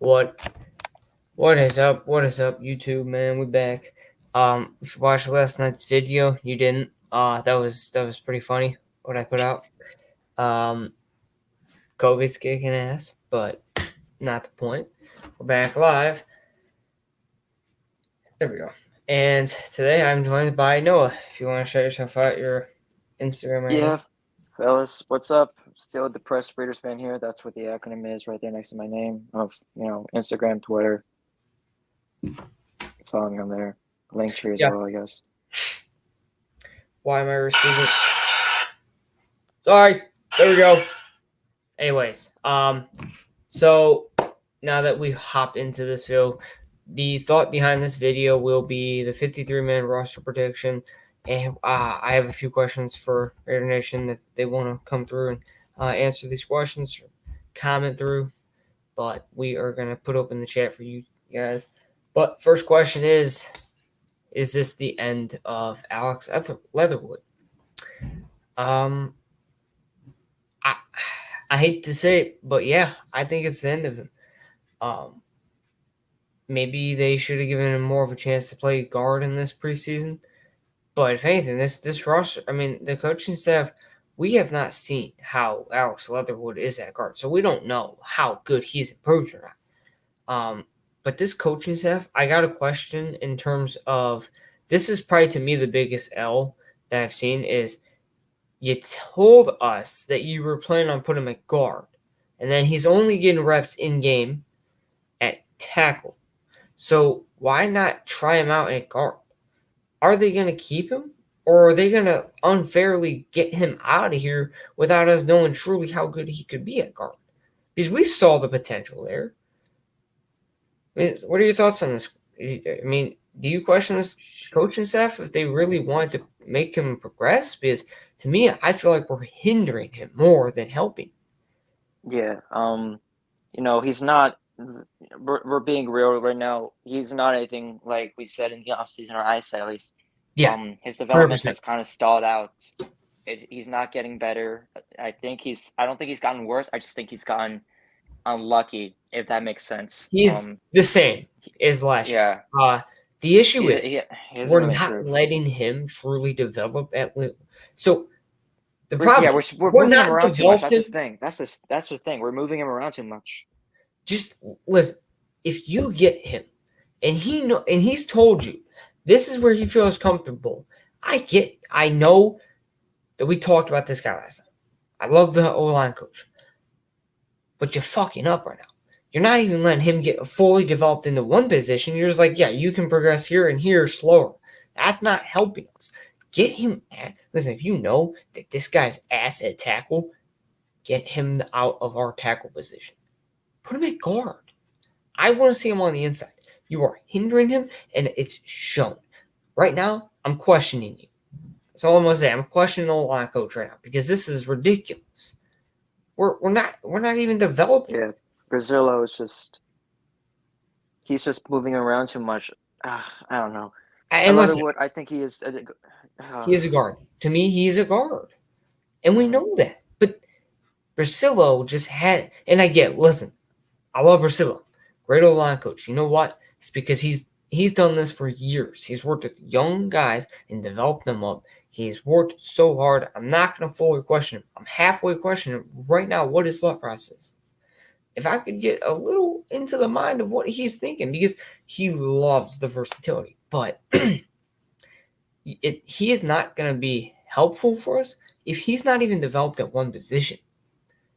What what is up? What is up, YouTube man? We back. If you watched last night's video, you didn't. That was pretty funny what I put out. Um, COVID's kicking ass, but not the point. We're back live. There we go. And today I'm joined by Noah. If you want to shout yourself out, your Instagram handle. Yeah, fellas, what's up? Still the Press Breeders fan here. That's what the acronym is right there next to my name of, Instagram, Twitter. Follow me on there. Link tree as Yeah. well, I guess. Why am I receiving? Sorry. There we go. Anyways, so now that we hop into this video, the thought behind this video will be the 53-man roster prediction, and I have a few questions for Raider Nation if they want to come through and answer these questions, or comment through. But we are gonna put open the chat for you guys. But first question is this the end of Alex Leatherwood? I hate to say it, but yeah, I think it's the end of him. Maybe they should have given him more of a chance to play guard in this preseason. But if anything, this roster, I mean, the coaching staff, we have not seen how Alex Leatherwood is at guard, so we don't know how good he's improved or not. But this coaching staff, I got a question in terms of, this is probably to me the biggest L that I've seen is, you told us that you were planning on putting him at guard, and then he's only getting reps in game at tackle. So why not try him out at guard? Are they going to keep him, or are they going to unfairly get him out of here without us knowing truly how good he could be at guard? Because we saw the potential there. I mean, what are your thoughts on this? I mean, do you question this coaching staff if they really wanted to make him progress? Because to me, I feel like we're hindering him more than helping. Yeah, he's not. We're being real right now. He's not anything like we said in the offseason, or I said at least. Yeah, His 100%. development has kind of stalled out. He's not getting better. I don't think he's gotten worse. I just think he's gotten unlucky, if that makes sense. He's the same as last year. Yeah, The issue he is hasn't we're really not improved. letting him truly develop at so the We're problem is we're we're moving him not around too much. That's developing. the thing. That's the thing. We're moving him around too much. Just listen. If you get him, and he's told you this is where he feels comfortable. I know that we talked about this guy last time. I love the O-line coach, but you're fucking up right now. You're not even letting him get fully developed into one position. You're just like, yeah, you can progress here and here slower. That's not helping us. Get him listen, if you know that this guy's ass at tackle, get him out of our tackle position. Put him at guard. I want to see him on the inside. You are hindering him, and it's shown. Right now, I'm questioning you. That's all I'm gonna say. I'm questioning the line coach right now because this is ridiculous. We're not even developing. Yeah, Brazillo is he's just moving around too much. I don't know. And listen, Leatherwood, I think he is. he is a guard. To me, he's a guard, and we know that. But Brasillo just had, and I get. Listen, I love Brasillo, great old line coach. You know what? It's because he's done this for years. He's worked with young guys and developed them up. He's worked so hard. I'm not going to fully question him. I'm halfway questioning right now what his thought process is. If I could get a little into the mind of what he's thinking, because he loves the versatility, but he is not going to be helpful for us if he's not even developed at one position.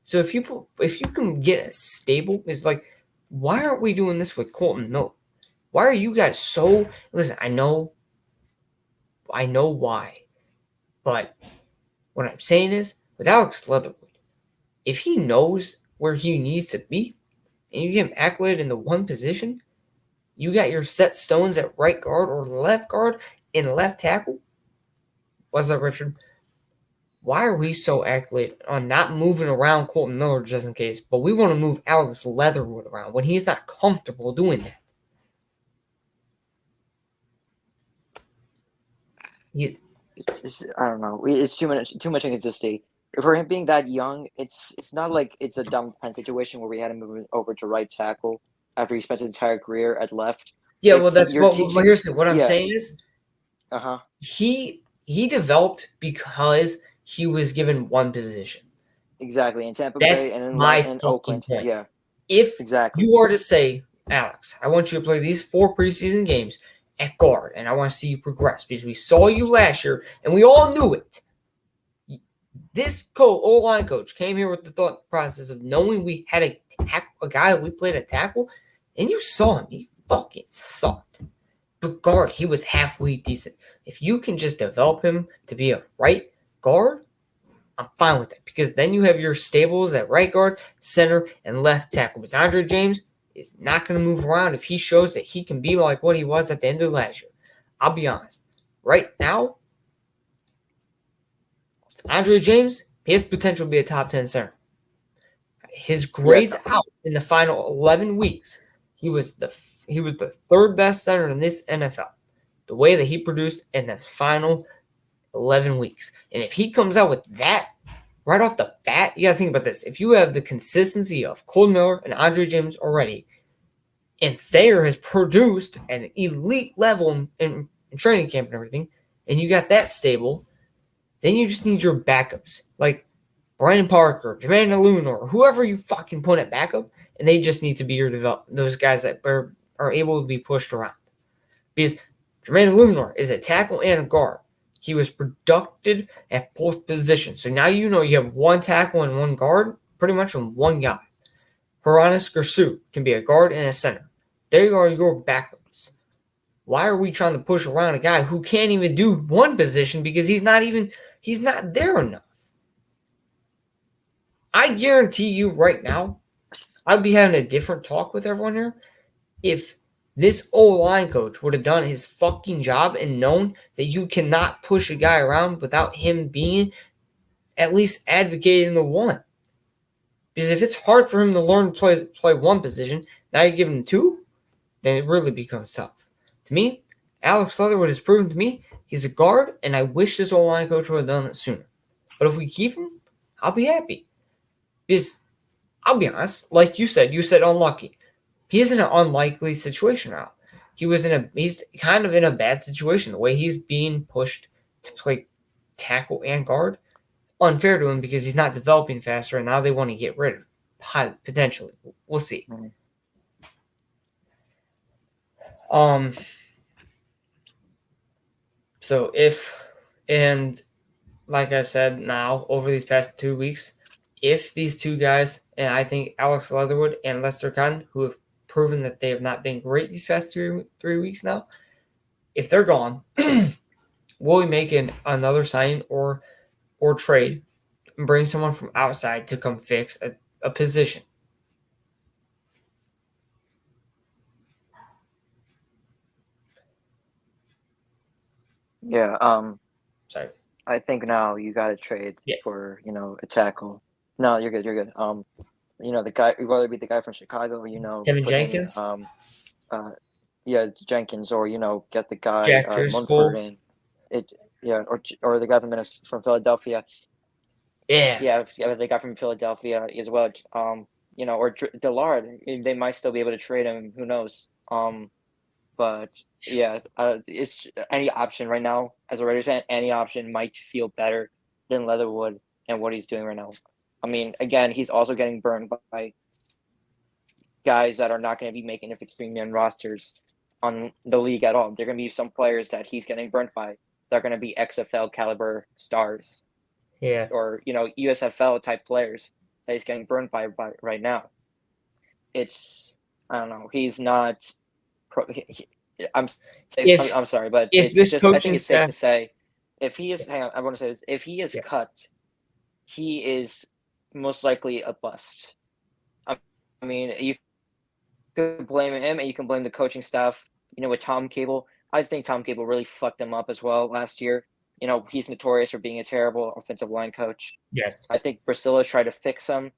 So if you can get a stable, it's like, why aren't we doing this with Colton Miller? Why are you guys so? Listen, I know why, but what I'm saying is, with Alex Leatherwood, if he knows where he needs to be, and you get him accoladed in the one position, you got your set stones at right guard or left guard and left tackle. What's up, Richard? Why are we so accoladed on not moving around Colton Miller just in case, but we want to move Alex Leatherwood around when he's not comfortable doing that? I don't know. It's too much inconsistency. For him being that young, it's not like it's a dumb pen situation where we had to move him over to right tackle. after he spent his entire career at left. Yeah, well, It's that's you're teaching. what I'm Yeah. saying is Uh-huh. he developed because he was given one position. Exactly. In Tampa That's Bay and my in fucking Oakland. point. Yeah. If Exactly. you are to say, Alex, I want you to play these 4 preseason games at guard, and I want to see you progress because we saw you last year and we all knew it. This O-line coach came here with the thought process of knowing we had a guy that we played a tackle, and you saw him. He fucking sucked. But guard, he was halfway decent. If you can just develop him to be a right guard, I'm fine with that because then you have your stables at right guard, center, and left tackle. But Andre James is not going to move around if he shows that he can be like what he was at the end of last year. I'll be honest. Right now, Andre James, he has potential to be a top 10 center. His Yeah. grades out in the final 11 weeks, he was the third best center in this NFL. The way that he produced in the final 11 weeks. And if he comes out with that right off the bat, you got to think about this. If you have the consistency of Cole Miller and Andre James already, and Thayer has produced an elite level in training camp and everything, and you got that stable, then you just need your backups. Like Brandon Parker, Jermaine Illuminor, whoever you fucking put at backup, and they just need to be those guys that are able to be pushed around. Because Jermaine Illuminor is a tackle and a guard. He was productive at both positions. So now you know you have one tackle and one guard, pretty much from one guy. Haranis Gersu can be a guard and a center. There are your backups. Why are we trying to push around a guy who can't even do one position because he's not there enough? I guarantee you right now, I'd be having a different talk with everyone here if this O-line coach would have done his fucking job and known that you cannot push a guy around without him being at least advocating the one. Because if it's hard for him to learn to play one position, now you give him two, then it really becomes tough. To me, Alex Leatherwood has proven to me he's a guard, and I wish this O-line coach would have done it sooner. But if we keep him, I'll be happy. Because I'll be honest, like you said unlucky. He's in an unlikely situation now. He's kind of in a bad situation. The way he's being pushed to play tackle and guard, unfair to him because he's not developing faster, and now they want to get rid of him. Potentially. We'll see. Mm-hmm. So like I said, now over these past 2 weeks, if these two guys, and I think Alex Leatherwood and Lester Cotton, who have proven that they have not been great these past 3 weeks now, if they're gone, will we make another signing or trade and bring someone from outside to come fix a position? Yeah. Sorry. I think now you got to trade for a tackle. No, you're good. You're good. The guy, whether it be the guy from Chicago, Devin put Jenkins, Jenkins, or get the guy Jack Munford Driscoll. or the guy from Philadelphia. Yeah. The guy from Philadelphia as well. Or Dillard. They might still be able to trade him. Who knows? But yeah, it's any option right now as a Raiders fan. Any option might feel better than Leatherwood and what he's doing right now. I mean, again, he's also getting burned by guys that are not going to be making it 15-man rosters on the league at all. There are going to be some players that he's getting burnt by. They're going to be XFL caliber stars. Yeah. Or USFL type players that he's getting burned by right now. I don't know. He's not. I'm sorry, but it's just. I think it's safe to say, if he is, hang on, I want to say this. If he is cut, he is most likely a bust. I mean, you can blame him, and you can blame the coaching staff. With Tom Cable, I think Tom Cable really fucked him up as well last year. He's notorious for being a terrible offensive line coach. Yes. I think Brasilla tried to fix him,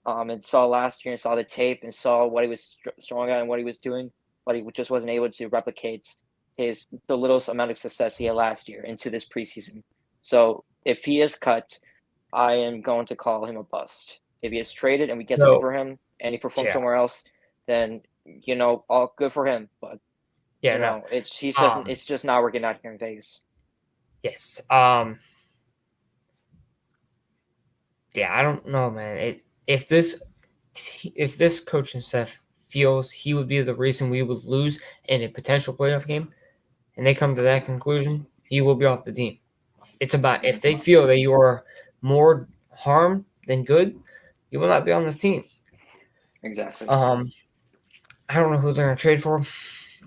and saw last year and saw the tape and saw what he was strong at and what he was doing, but he just wasn't able to replicate the little amount of success he had last year into this preseason. So if he is cut, I am going to call him a bust. If he is traded and we get something for him and he performs somewhere else, then all good for him. But it's just not working out here in Vegas. Yes. Yeah, I don't know, man. If this coaching staff feels he would be the reason we would lose in a potential playoff game, and they come to that conclusion, he will be off the team. It's about if they feel that you are more harm than good, you will not be on this team. Exactly. I don't know who they're gonna trade for.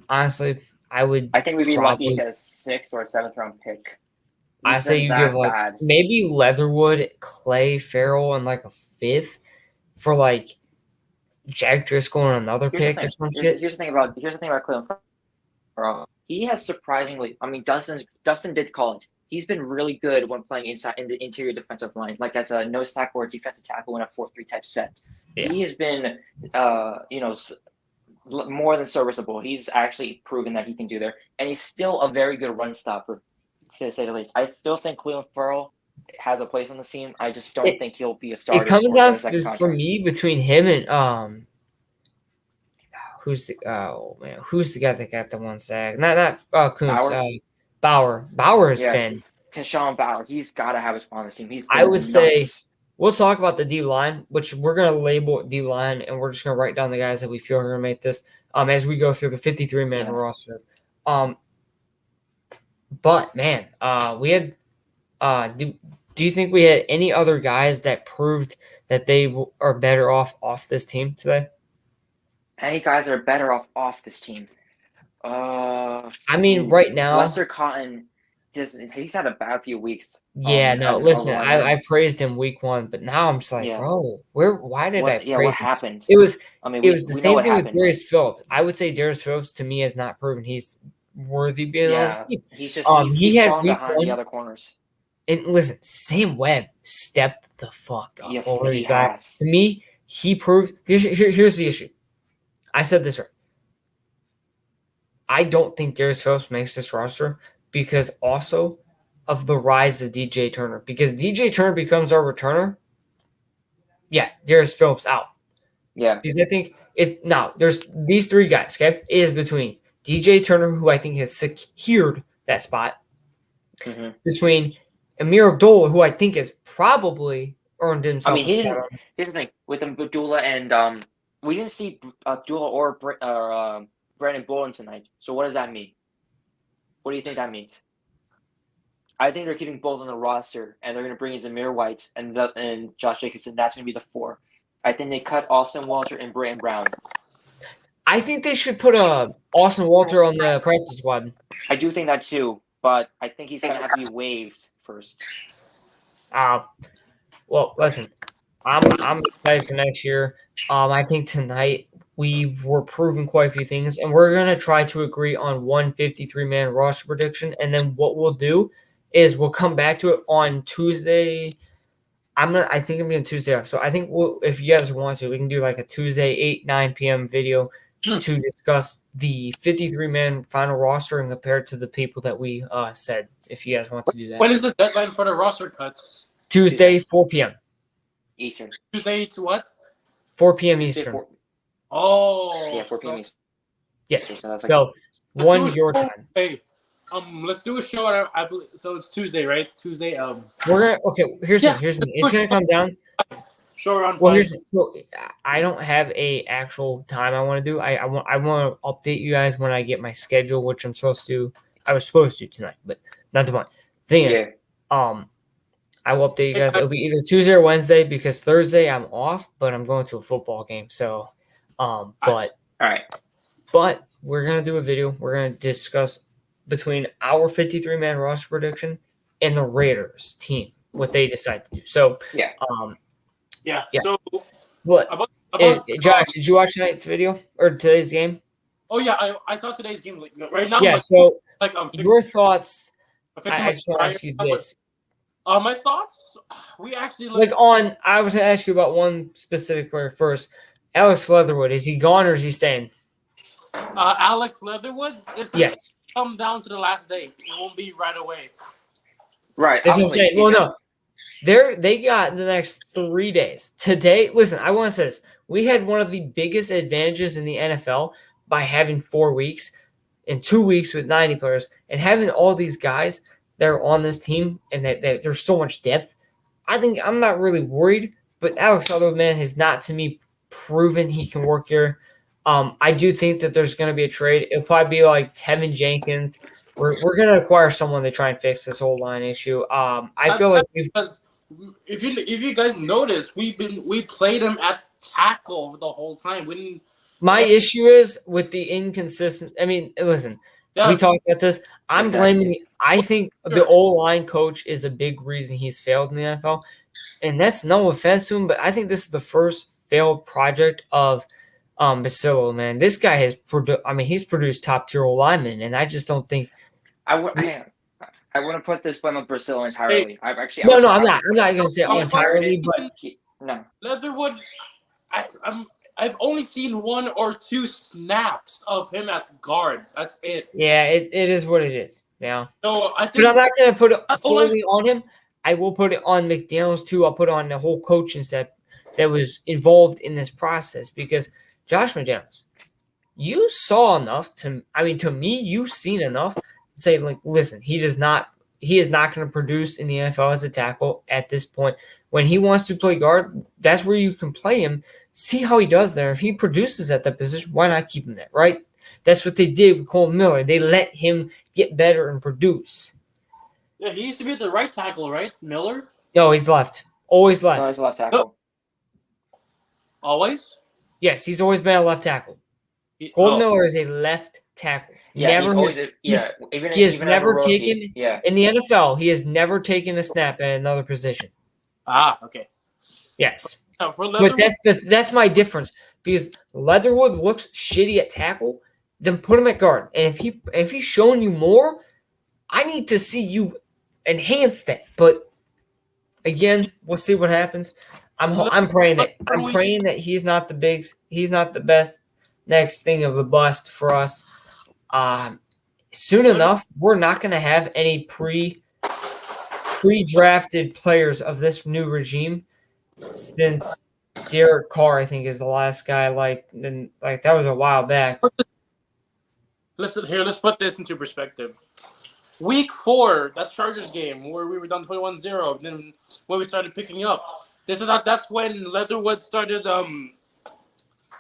Honestly, I think we'd be lucky to get a 6th or a 7th round pick. I say you give maybe Leatherwood, Clay, Farrell, and like a 5th for like Jack Driscoll and another pick or some shit. Here's the thing about Cleveland Farrell. He has surprisingly. I mean, Dustin did call it. He's been really good when playing inside in the interior defensive line, like as a nose tackle or defensive tackle in a 4-3 type set. Yeah. He has been, more than serviceable. He's actually proven that he can do there, and he's still a very good run stopper, to say the least. I still think Cleveland Farrell has a place on the team. I just don't think he'll be a starter. It comes down for me between him and who's the guy that got the one sack? Not Kuntz. Bauer. Bauer has been Tashawn Bauer. He's got to have a spot on the team. I would say we'll talk about the D line, which we're gonna label D line, and we're just gonna write down the guys that we feel are gonna make this. As we go through the 53-man roster. But man, we had. Do you think we had any other guys that proved that they are better off this team today? Any guys that are better off this team? I mean, right now, Lester Cotton, he's had a bad few weeks. Yeah, no, listen, I praised him week 1, but now I'm just like, bro, why did I praise him? What happened? It was the same thing with Darius Phillips. I would say Darius Phillips to me has not proven he's worthy being on the team. He's just he's falling behind the other corners. And listen, Sam Webb stepped the fuck up. Yeah, he has. To me, he proved. Here's the issue. I said this right. I don't think Darius Phillips makes this roster because also of the rise of DJ Turner. Because DJ Turner becomes our returner. Yeah, Darius Phillips out. Yeah. Because I think there's these 3 guys, okay? It is between DJ Turner, who I think has secured that spot, between Amir Abdullah, who I think has probably earned himself. I mean, here's the thing with Abdullah and we didn't see Abdullah or Brandon Bolden tonight. So what does that mean? What do you think that means? I think they're keeping both on the roster, and they're going to bring in Zamir White and Josh Jacobson. That's going to be the 4. I think they cut Austin Walter and Brandon Brown. I think they should put Austin Walter on the practice squad. I do think that too, but I think he's going to have to be waived first. Well, listen, I'm excited for next year. I think tonight we were proving quite a few things, and we're going to try to agree on one 53-man roster prediction, and then what we'll do is we'll come back to it on Tuesday. I think I'm doing Tuesday off, so I think if you guys want to, we can do like a Tuesday 8-9 p.m. video to discuss the 53-man final roster and compare it to the people that we said. If you guys want to do that, when is the deadline for the roster cuts? Tuesday 4 p.m. Eastern. Tuesday to what? 4 p.m. Eastern. 4 p.m. Eastern. Yes. So 1 your time. Hey, let's do a show. I believe so. It's Tuesday, right? Tuesday. We're gonna Here's the thing. It's gonna come down. Sure. On well, I don't have a actual time I want to do. I want to update you guys when I get my schedule, which I was supposed to tonight, but not the one. Thing is, I will update you guys. It'll be either Tuesday or Wednesday because Thursday I'm off, but I'm going to a football game. So, all right. But we're gonna do a video. We're gonna discuss between our 53-man roster prediction and the Raiders team what they decide to do. So, yeah. So, what? Josh, did you watch tonight's video or today's game? Oh yeah, I saw today's game right now. Yeah. Your thoughts. I just want to ask you this. My thoughts. We actually I was going to ask you about one specific player first. Alex Leatherwood, is he gone or is he staying? Alex Leatherwood is going to come down to the last day. It won't be right away. Right. That's what I'm saying. Well, no. They got the next 3 days. Today, listen, I want to say this. We had one of the biggest advantages in the NFL by having 4 weeks and 2 weeks with 90 players and having all these guys that are on this team and that there's so much depth. I think I'm not really worried, but Alex Leatherwood has not, to me, proven he can work here. I do think that there's going to be a trade. It'll probably be like Tevin Jenkins. We're going to acquire someone to try and fix this whole line issue. I feel like if you guys notice, we played him at tackle the whole time. We didn't. My issue is with the inconsistent. I mean, listen, we talked about this. I'm blaming. I think the O-line coach is a big reason he's failed in the NFL, and that's no offense to him, but I think this is the first failed project of Basillo. Man, this guy has produced. I mean, he's produced top tier O-linemen, and I just don't think. I wouldn't put this blame on Basillo entirely. I'm not going to say entirely, but no. Leatherwood, I've only seen 1 or 2 snaps of him at guard. That's it. Yeah, it is what it is. Yeah. So I think, but I'm not going to put it fully on him. I will put it on McDaniels too. I'll put it on the whole coaching staff that was involved in this process because Josh McDaniels, you saw enough to me, you've seen enough to say, like, listen, he is not going to produce in the NFL as a tackle at this point. When he wants to play guard, that's where you can play him. See how he does there. If he produces at that position, why not keep him there, right? That's what they did with Cole Miller. They let him get better and produce. Yeah, he used to be the right tackle, right, Miller? No, he's left. Always left. No, he's left tackle. Always? Yes, he's always been a left tackle. Cole Miller is a left tackle. Yeah, he has never taken in the NFL. He has never taken a snap at another position. Okay. Yes. But that's my difference because Leatherwood looks shitty at tackle, then put him at guard. And if he's showing you more, I need to see you enhance that. But again, we'll see what happens. I'm praying that he's not the best next thing of a bust for us. Soon enough, we're not going to have any pre-drafted players of this new regime. Since Derek Carr, I think, is the last guy. Like that was a while back. Listen here. Let's put this into perspective. Week 4, that Chargers game where we were down 21-0, then when we started picking up, that's when Leatherwood started.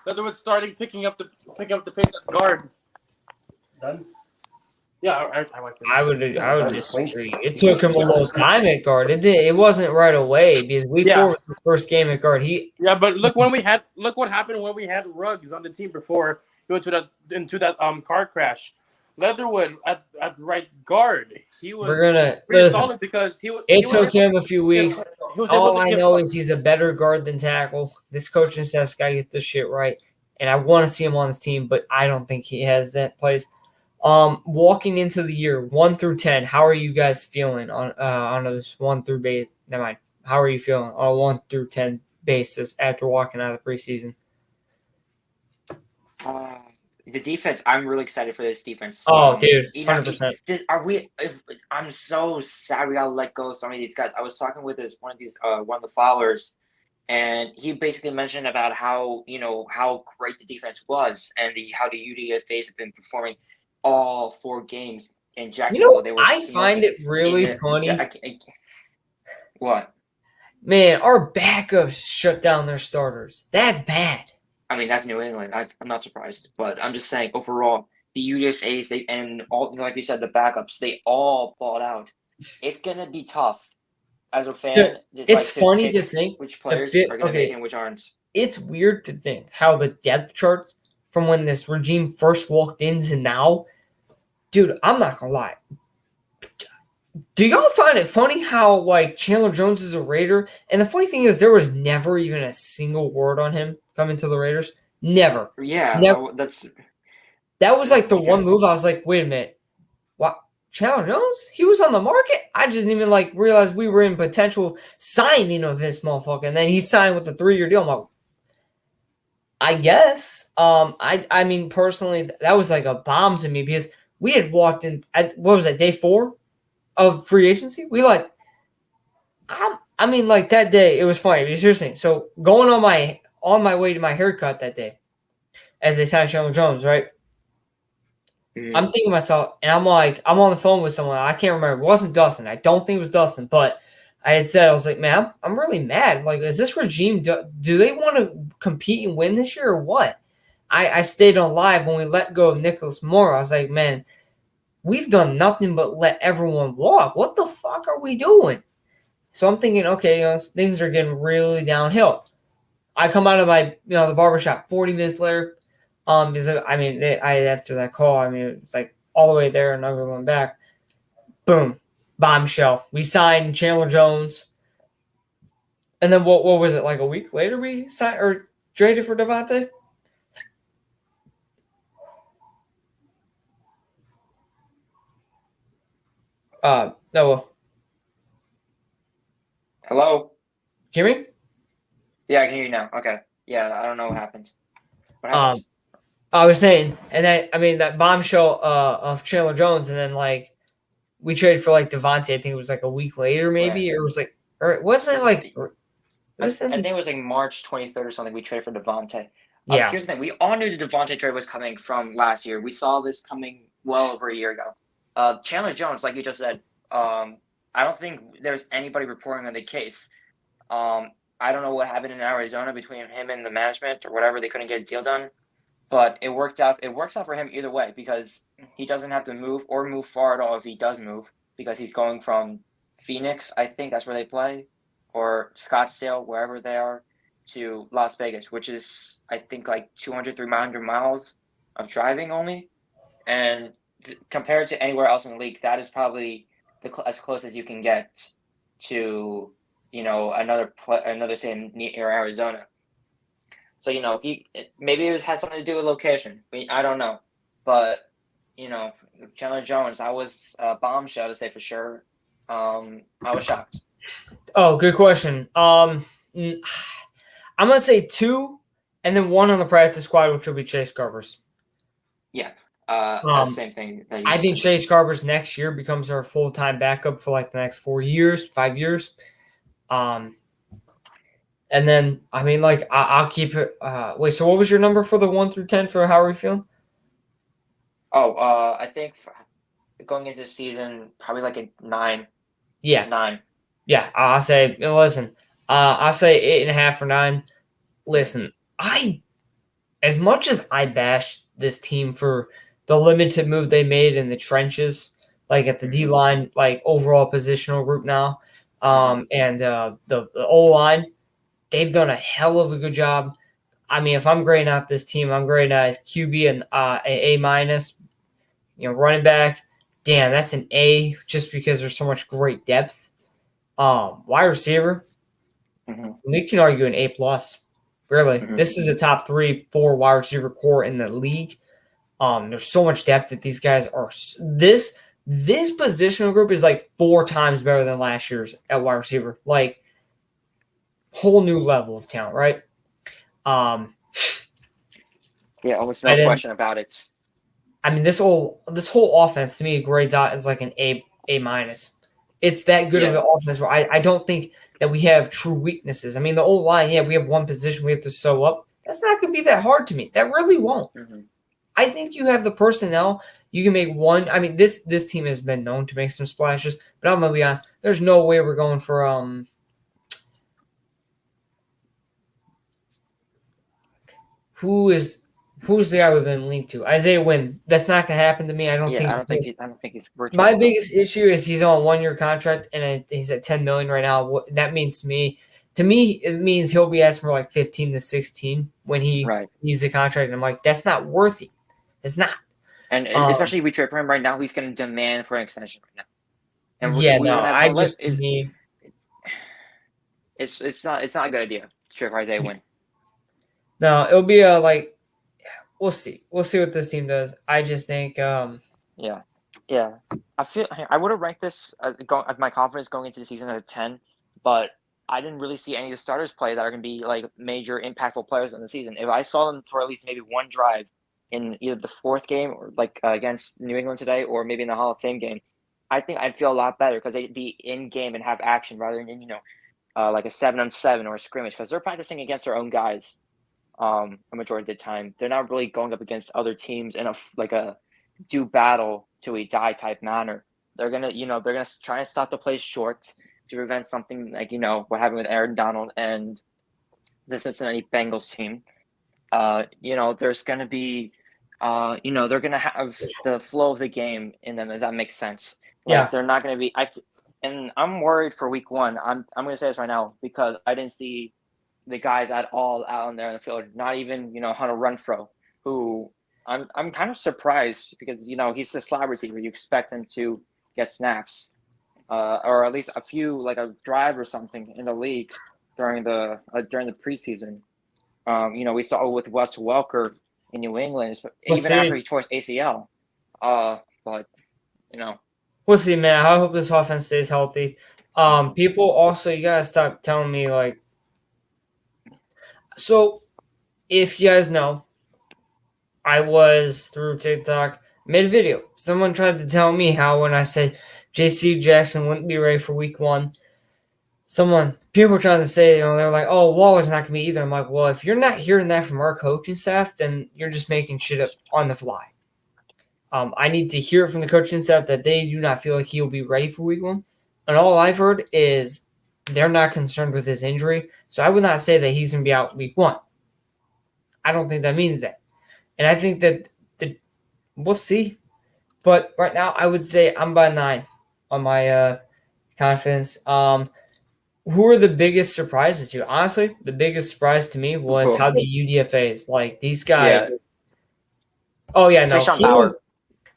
Leatherwood starting picking up the pace at guard. Done. Yeah, I would disagree. It took him a little time at guard. It wasn't right away because week 4 was his first game at guard. But look what happened when we had Ruggs on the team before he went into that car crash. Leatherwood at right guard. He was solid because it took him a few weeks. All I know is he's a better guard than tackle. This coaching staff's got to get this shit right, and I want to see him on this team, but I don't think he has that place. Walking into the year 1 through 10, how are you guys feeling on this 1 through base? Never mind. How are you feeling on a 1 through 10 basis after walking out of the preseason? The defense, I'm really excited for this defense. Oh, dude, 100%. I'm so sad we gotta let go of some of these guys. I was talking with one of the followers, and he basically mentioned about how great the defense was and how the UDFAs have been performing all 4 games in Jacksonville. I find it really funny. What? Man, our backups shut down their starters. That's bad. I mean, that's New England. I'm not surprised, but I'm just saying overall, the UDFAs and all, like you said, the backups, they all bought out. It's gonna be tough as a fan. So, it's funny to think which players are gonna make and which aren't. It's weird to think how the depth charts from when this regime first walked in to now, dude. I'm not gonna lie. Do y'all find it funny how, like, Chandler Jones is a Raider? And the funny thing is there was never even a single word on him coming to the Raiders. Never. Yeah, never. That was, like, the one move I was like, wait a minute. What? Chandler Jones? He was on the market? I just didn't even, like, realize we were in potential signing of this motherfucker. And then he signed with a 3-year deal. I'm like, I guess. I mean, personally, that was, like, a bomb to me because we had walked in at, what was that, day 4? Of free agency, I I mean, like that day, it was funny. Because here's the thing. So going on my way to my haircut that day, as they signed Chandler Jones, right? Mhm. I'm thinking to myself, and I'm on the phone with someone. I can't remember. It wasn't Dustin. I don't think it was Dustin, but I had said, I was like, man, I'm really mad. Like, is this regime, do they want to compete and win this year or what? I stayed on live when we let go of Nicholas Moore. I was like, man, we've done nothing but let everyone walk. What the fuck are we doing? So I'm thinking, okay, things are getting really downhill. I come out of the barbershop 40 minutes later. Because after that call, it's like all the way there and everyone back. Boom, bombshell. We signed Chandler Jones, and then what was it, like a week later we signed or traded for Devontae? No. Hello? Hear me? Yeah, I can hear you now. Okay. Yeah, I don't know what happened. What Um, happened? I was saying, and that bombshell of Chandler Jones, and then like we traded for like Devontae. I think it was like a week later, maybe, Right. or it was like, or wasn't it like? I think it was like March 23rd or something. We traded for Devontae. Yeah. Here's the thing: we all knew the Devontae trade was coming from last year. We saw this coming well over a year ago. Chandler Jones, like you just said, I don't think there's anybody reporting on the case. I don't know what happened in Arizona between him and the management or whatever. They couldn't get a deal done, but it worked out. It works out for him either way because he doesn't have to move or move far at all if he does move because he's going from Phoenix, I think that's where they play, or Scottsdale, wherever they are, to Las Vegas, which is I think like 200, 300 miles of driving only, and compared to anywhere else in the league, that is probably as close as you can get to another same near Arizona. So maybe it had something to do with location. I don't know, but Chandler Jones, I was a bombshell to say for sure. I was shocked. Oh, good question. I'm gonna say 2, and then 1 on the practice squad, which will be Chase Garbers. Yeah, that's the same thing that you I said. think Chase Garbers next year becomes our full-time backup for like the next 4 years, 5 years. And then I'll keep it. Wait, so what was your number for the 1 through 10 for how are we feeling? Oh, I think going into the season, probably like a 9. Yeah, 9. yeah. I'll say. Listen, I'll say 8.5 or 9. Listen, as much as I bash this team for the limited move they made in the trenches, like at the D line, like overall positional group now, and the O line, they've done a hell of a good job. I mean, if I'm grading out this team, I'm grading out QB and A minus. Running back, damn, that's an A just because there's so much great depth. Wide receiver, we can argue an A plus. Really, this is a top 3, 4 wide receiver core in the league. There's so much depth that these guys are. This positional group is like 4 times better than last year's at wide receiver. Like whole new level of talent, right? Yeah, almost no question about it. I mean, this whole offense to me grades out as like an A minus. It's that good of an offense where I don't think that we have true weaknesses. I mean, the old line, yeah, we have one position we have to sew up. That's not going to be that hard to me. That really won't. I think you have the personnel. You can make one. I mean, this team has been known to make some splashes, but I'm going to be honest. There's no way we're going for who's the guy we've been linked to? Isaiah Wynn. That's not going to happen to me. I don't think he's. My biggest issue is he's on a 1-year contract and he's at $10 million right now. What that means to me, it means he'll be asking for like 15 to 16 when he needs a contract. And I'm like, that's not worth it. It's not. And especially if we trade for him right now, he's going to demand for an extension right now. And it's not a good idea to trade for Isaiah Wynn. No, it'll be we'll see. We'll see what this team does. I just think Yeah. I feel I would have ranked this my confidence going into the season as a 10, but I didn't really see any of the starters play that are going to be like major impactful players in the season. If I saw them for at least maybe one drive in either the 4th game or like against New England today, or maybe in the Hall of Fame game, I think I'd feel a lot better because they'd be in game and have action rather than like a 7-on-7 or a scrimmage, because they're practicing against their own guys. A majority of the time, they're not really going up against other teams in a do battle to a die type manner. They're gonna try and stop the plays short to prevent something like what happened with Aaron Donald and the Cincinnati Bengals team. There's gonna be, they're gonna have the flow of the game in them, if that makes sense. Like they're not gonna be. And I'm worried for week 1. I'm gonna say this right now because I didn't see the guys at all out on there in the field. Not even Hunter Renfrow, who I'm kind of surprised because he's the slot receiver. You expect him to get snaps, or at least a few, like a drive or something in the league during the preseason. We saw with Wes Welker in New England, even after he tore his ACL. But we'll see, man. I hope this offense stays healthy. People also, you gotta stop telling me like. So, if you guys know, I was through TikTok, made a video. Someone tried to tell me how when I said J.C. Jackson wouldn't be ready for week 1. People were trying to say, they're like, oh, Waller's not going to be either. I'm like, well, if you're not hearing that from our coaching staff, then you're just making shit up on the fly. I need to hear it from the coaching staff that they do not feel like he'll be ready for week 1. And all I've heard is they're not concerned with his injury. So I would not say that he's going to be out week 1. I don't think that means that. And I think that we'll see. But right now, I would say I'm by 9 on my confidence. Who are the biggest surprises to you? Honestly, the biggest surprise to me was how the UDFAs, like these guys. Yes. Oh, yeah, no.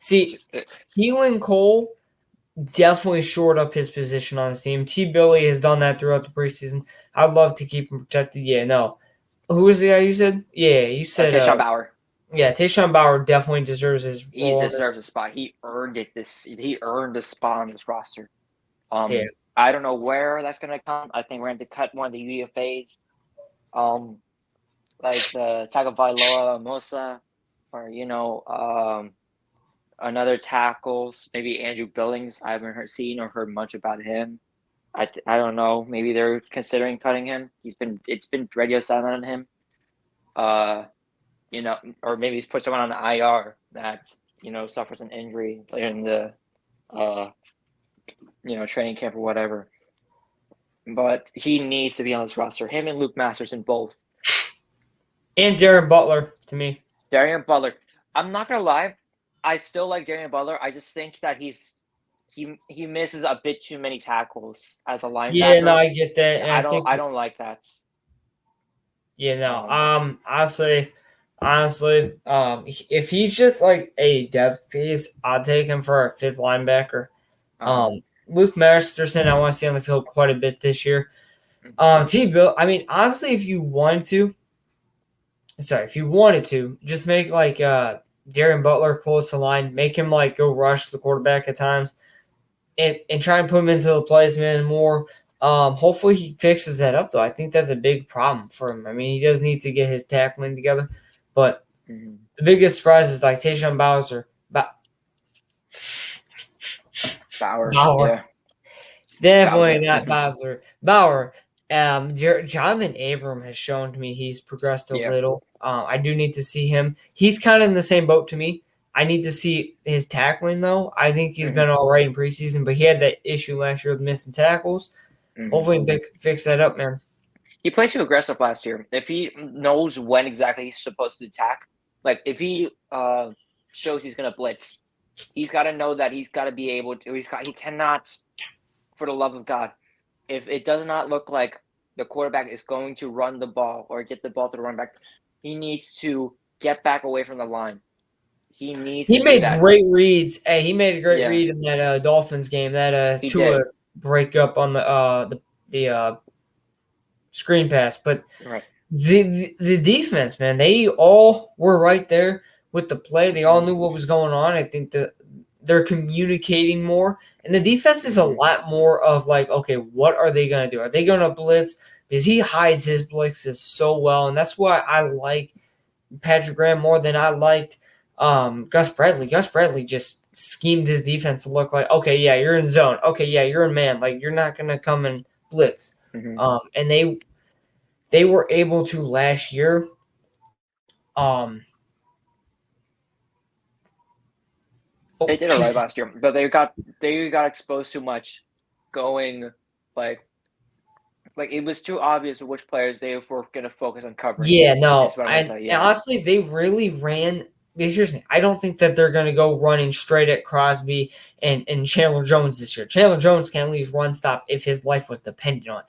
Keelan Cole definitely shored up his position on his team. T. Billy has done that throughout the preseason. I'd love to keep him protected. Yeah, no. Who was the guy you said? Yeah, you said Tayshaun Bauer. Yeah, Tayshaun Bauer definitely deserves his role. He deserves a spot. He earned it. He earned a spot on this roster. I don't know where that's gonna come. I think we're going to cut one of the UFAs, like the Tagovailoa Mosa, or another tackles. Maybe Andrew Billings. I haven't seen or heard much about him. I don't know. Maybe they're considering cutting him. It's been radio silent on him. Or maybe he's put someone on the IR that suffers an injury later in the training camp or whatever. But he needs to be on this roster. Him and Luke Masterson both. And Darren Butler to me. Darren Butler. I'm not gonna lie. I still like Darren Butler. I just think that he misses a bit too many tackles as a linebacker. Yeah, no, I get that. And I don't like that. Yeah, no. Honestly, if he's just like a depth piece, I'll take him for a 5th linebacker. Luke Masterson, I want to see on the field quite a bit this year. T-Bill, I mean, honestly, if you wanted to, just make like Darren Butler close to line, make him like go rush the quarterback at times, and try and put him into the plays, man, more. Hopefully he fixes that up, though. I think that's a big problem for him. I mean, he does need to get his tackling together. But the biggest surprise is like Tayshaun Bauer. Yeah. Definitely not Bowser. Bauer. Jonathan Abram has shown to me he's progressed a little. I do need to see him. He's kind of in the same boat to me. I need to see his tackling, though. I think he's been all right in preseason, but he had that issue last year with missing tackles. Hopefully he can fix that up, man. He played too aggressive last year. If he knows when exactly he's supposed to attack, like if he shows he's going to blitz, he's got to know that he's got to be able to. He cannot, for the love of God, if it does not look like the quarterback is going to run the ball or get the ball to the running back, he needs to get back away from the line. He made great reads. Hey, he made a great read in that Dolphins game. That Tua break up on the screen pass, but the defense, man, they all were right there with the play. They all knew what was going on. I think they're communicating more, and the defense is a lot more of like, okay, what are they going to do? Are they going to blitz? Because he hides his blitzes so well, and that's why I like Patrick Graham more than I liked Gus Bradley. Gus Bradley just schemed his defense to look like, okay, yeah, you're in zone. Okay, yeah, you're in man. Like, you're not going to come and blitz. And they were able to last year. They did it right last year, but they got exposed too much, going like it was too obvious which players they were going to focus on covering. Yeah, no, and honestly, they really ran. Because here's the thing, I don't think that they're going to go running straight at Crosby and Chandler Jones this year. Chandler Jones can at least run stop if his life was dependent on it.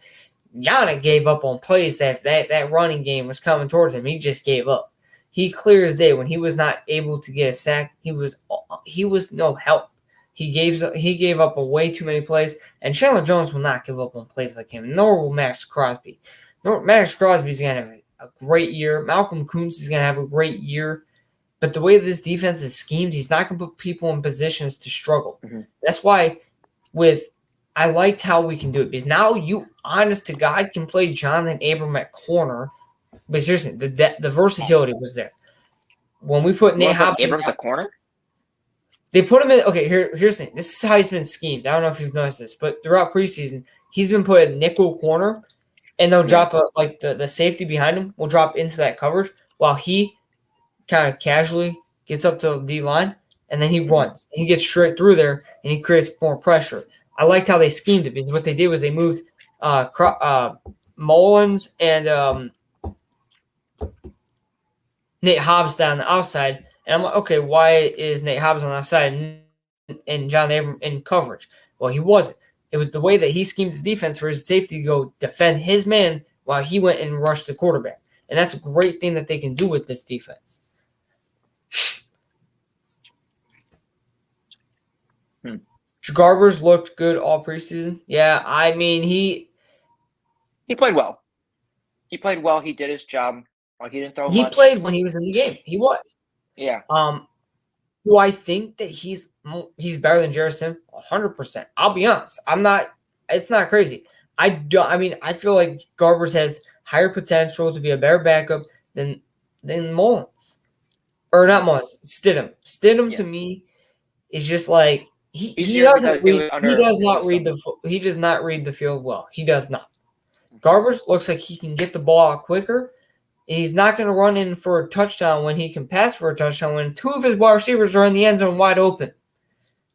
Yana gave up on plays that running game was coming towards him. He just gave up. He clear as day when he was not able to get a sack. He was no help. He gave up on way too many plays, and Chandler Jones will not give up on plays like him. Nor will Max Crosby. Max Crosby's gonna have a great year. Malcolm Kuntz is gonna have a great year. But the way this defense is schemed, he's not gonna put people in positions to struggle. That's why I liked how we can do it, because now you, honest to God, can play Jonathan Abram at corner. But seriously, the versatility was there. When we put Nate Hobbs Abrams at corner, they put him in. Okay, here's the thing. This is how he's been schemed. I don't know if you've noticed this, but throughout preseason, he's been put at nickel corner, and they'll drop the safety behind him will drop into that coverage while he kind of casually gets up to the D line, and then he runs. And he gets straight through there, and he creates more pressure. I liked how they schemed it, because what they did was they moved Mullins and Nate Hobbs down the outside. And I'm like, okay, why is Nate Hobbs on the outside and John Abram in coverage? Well, he wasn't. It was the way that he schemed his defense for his safety to go defend his man while he went and rushed the quarterback. And that's a great thing that they can do with this defense. Garbers looked good all preseason. Yeah, I mean, he played well. He played well. He did his job. He didn't throw much. He played when he was in the game. He was. Yeah. Do I think that he's better than Jarrison? 100%. I'll be honest. I'm not. It's not crazy. I feel like Garbers has higher potential to be a better backup than Mullins, or not Mullins. Stidham. Stidham to me is just like he does not read the field well. He does not. Garbers looks like he can get the ball out quicker. And he's not going to run in for a touchdown when he can pass for a touchdown when two of his wide receivers are in the end zone wide open.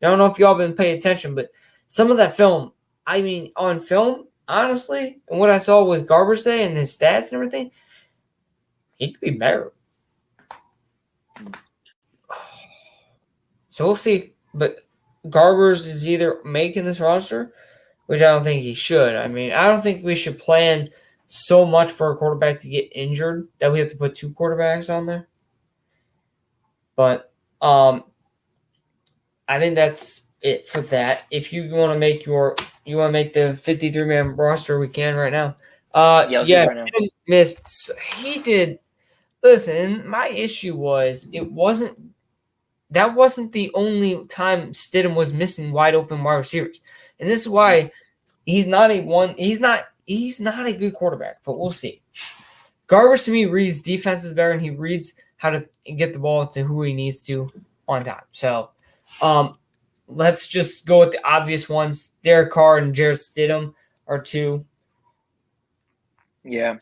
I don't know if y'all been paying attention, but some of that film, I mean, on film, honestly, and what I saw with Garbers today and his stats and everything, he could be better. So we'll see. But Garbers is either making this roster, which I don't think he should. I mean, I don't think we should plan so much for a quarterback to get injured that we have to put two quarterbacks on there. But I think that's it for that. If you want to make the 53-man roster, we can right now. Missed. He did. Listen, my issue was that wasn't the only time Stidham was missing wide open wide receivers, and this is why he's not a good quarterback. But we'll see. Garbers to me reads defenses better, and he reads how to get the ball to who he needs to on time. So, let's just go with the obvious ones. Derek Carr and Jarrett Stidham are two. Yeah.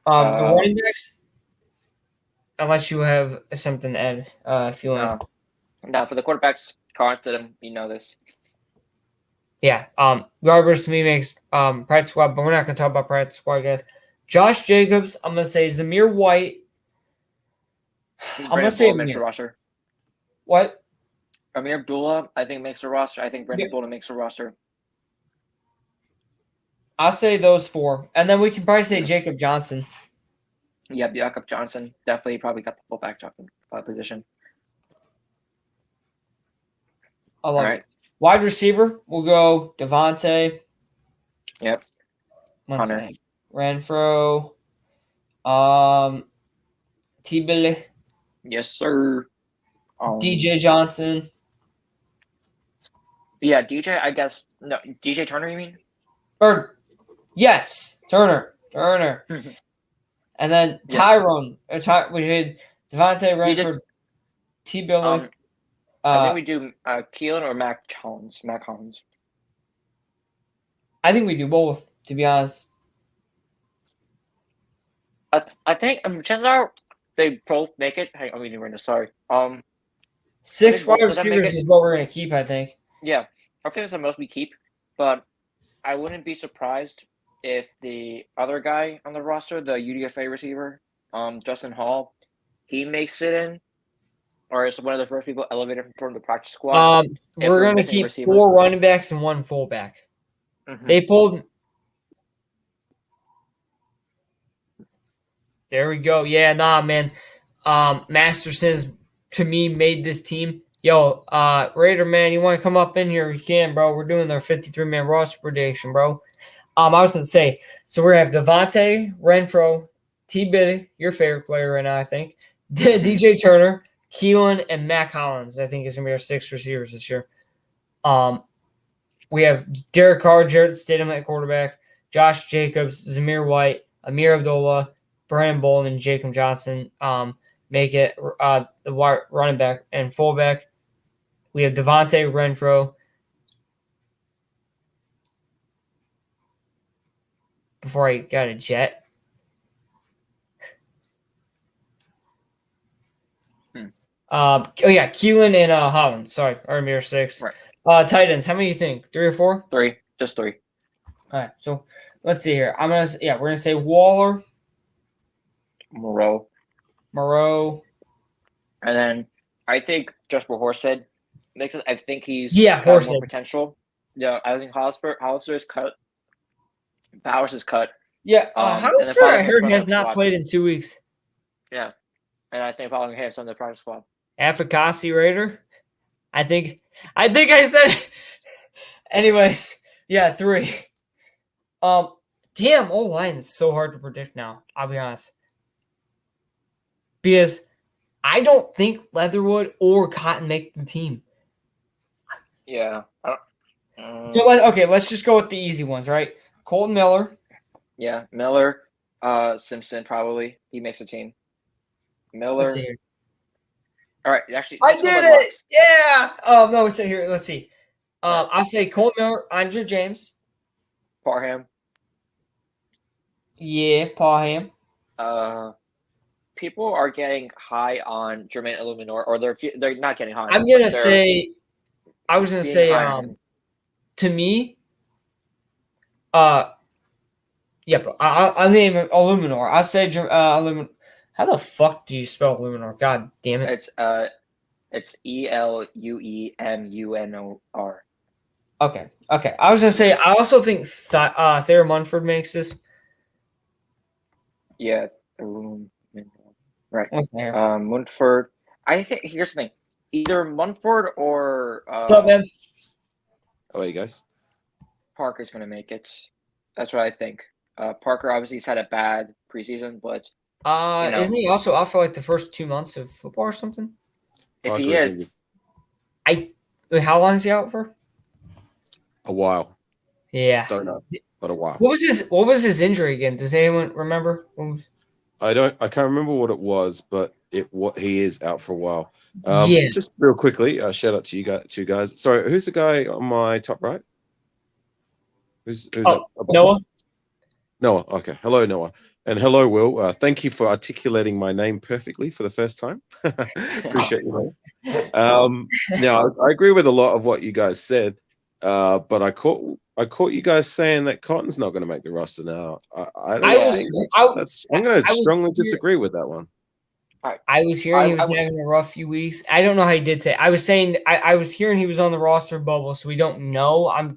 The running backs, unless you have something to add, if you want. No, for the quarterbacks, Carr, Stidham, you know this. Yeah. Garbers to me makes practice squad, but we're not going to talk about practice squad, guys. Josh Jacobs, I'm going to say Zamir White. I'm going to say makes a roster. What? Amir Abdullah, I think, makes a roster. I think Brandon Bolden makes a roster. I'll say those four. And then we can probably say Jacob Johnson. Yeah, Jacob Johnson. Definitely probably got the fullback position. All right. Wide receiver, we'll go Devontae. Yep. Hunter. Renfro. T-Billy. Yes, sir. DJ Johnson. Yeah, DJ, I guess. No, DJ Turner, you mean? Yes, Turner. And then Tyrone. We did Devontae, Renfro, T-Billy. I think we do Keelan or Mac Hollins. I think we do both. to be honest. I think chances are they both make it. Hey, I mean, we're sorry. 6 both wide of them make receivers it. is what we're going to keep, I think. Yeah, I think it's the most we keep, but I wouldn't be surprised if the other guy on the roster, the UDFA receiver, Justin Hall, he makes it in, or is one of the first people elevated from the practice squad. We're going to keep 4 running backs and 1 fullback. Mm-hmm. They pulled. There we go. Yeah, nah, man. Masterson's to me made this team. Yo, Raider man, you want to come up in here? You can, bro. We're doing our 53-man roster prediction, bro. I was gonna say, so we're gonna have Devontae, Renfro, T. Biddy, your favorite player right now, I think. DJ Turner, Keelan, and Mac Hollins. I think is gonna be our 6 receivers this year. We have Derek Carr, Jarrett Stidham at quarterback, Josh Jacobs, Zamir White, Amir Abdullah, Brandon Bolden, and Jacob Johnson. Make it the running back and fullback. We have Devontae, Renfro. Before I got a jet. Keelan and Holland. Sorry, Armir 6. Right. Tight ends. How many do you think? 3 or 4? 3, just 3. All right. So let's see here. We're gonna say Waller, Moreau, and then I think just what Horse said makes it. I think he's got more potential. Yeah, I think Hollister is cut. Bowers is cut. Yeah, Hollister, I heard, has not played in 2 weeks. Yeah, and I think probably have some of the practice squad. Afikasi Raider. I think I said. Anyways, yeah, 3. Damn, O-line is so hard to predict now. I'll be honest, because I don't think Leatherwood or Cotton make the team. Yeah. Let's just go with the easy ones, right? Colton Miller. Yeah, Miller. Simpson probably. He makes the team. Miller. All right, actually. I did it! Yeah! No, it's here. Let's see. I'll say Colton Miller, Andre James. Parham. Yeah, Parham. People are getting high on Jermaine Illuminor, or they're not getting high. I was gonna say, to me, but I'll name it Illuminor. I'll say Illuminor. How the fuck do you spell Illuminor? God damn it! It's Eleuemunor. Okay. I was gonna say I also think Thayer Munford makes this. Yeah, right. Munford. I think here's the thing: either Munford or what's up, man? How are you guys? Parker's gonna make it. That's what I think. Parker obviously has had a bad preseason, but isn't he also out for like the first 2 months of football or something? If Parker he is, how long is he out for? A while. Yeah. Don't know, but a while. What was his injury again? Does anyone remember? I can't remember what it was, but he is out for a while. Just real quickly, shout out to you guys. Sorry, who's the guy on my top right? Who's Noah? Noah. Okay. Hello, Noah. And hello, Will. Thank you for articulating my name perfectly for the first time. Appreciate you, man. Now, I agree with a lot of what you guys said, but I caught you guys saying that Cotton's not going to make the roster now. I'm going to strongly disagree with that one. I was hearing he was having a rough few weeks. I don't know how he did say. I was saying I was hearing he was on the roster bubble, so we don't know.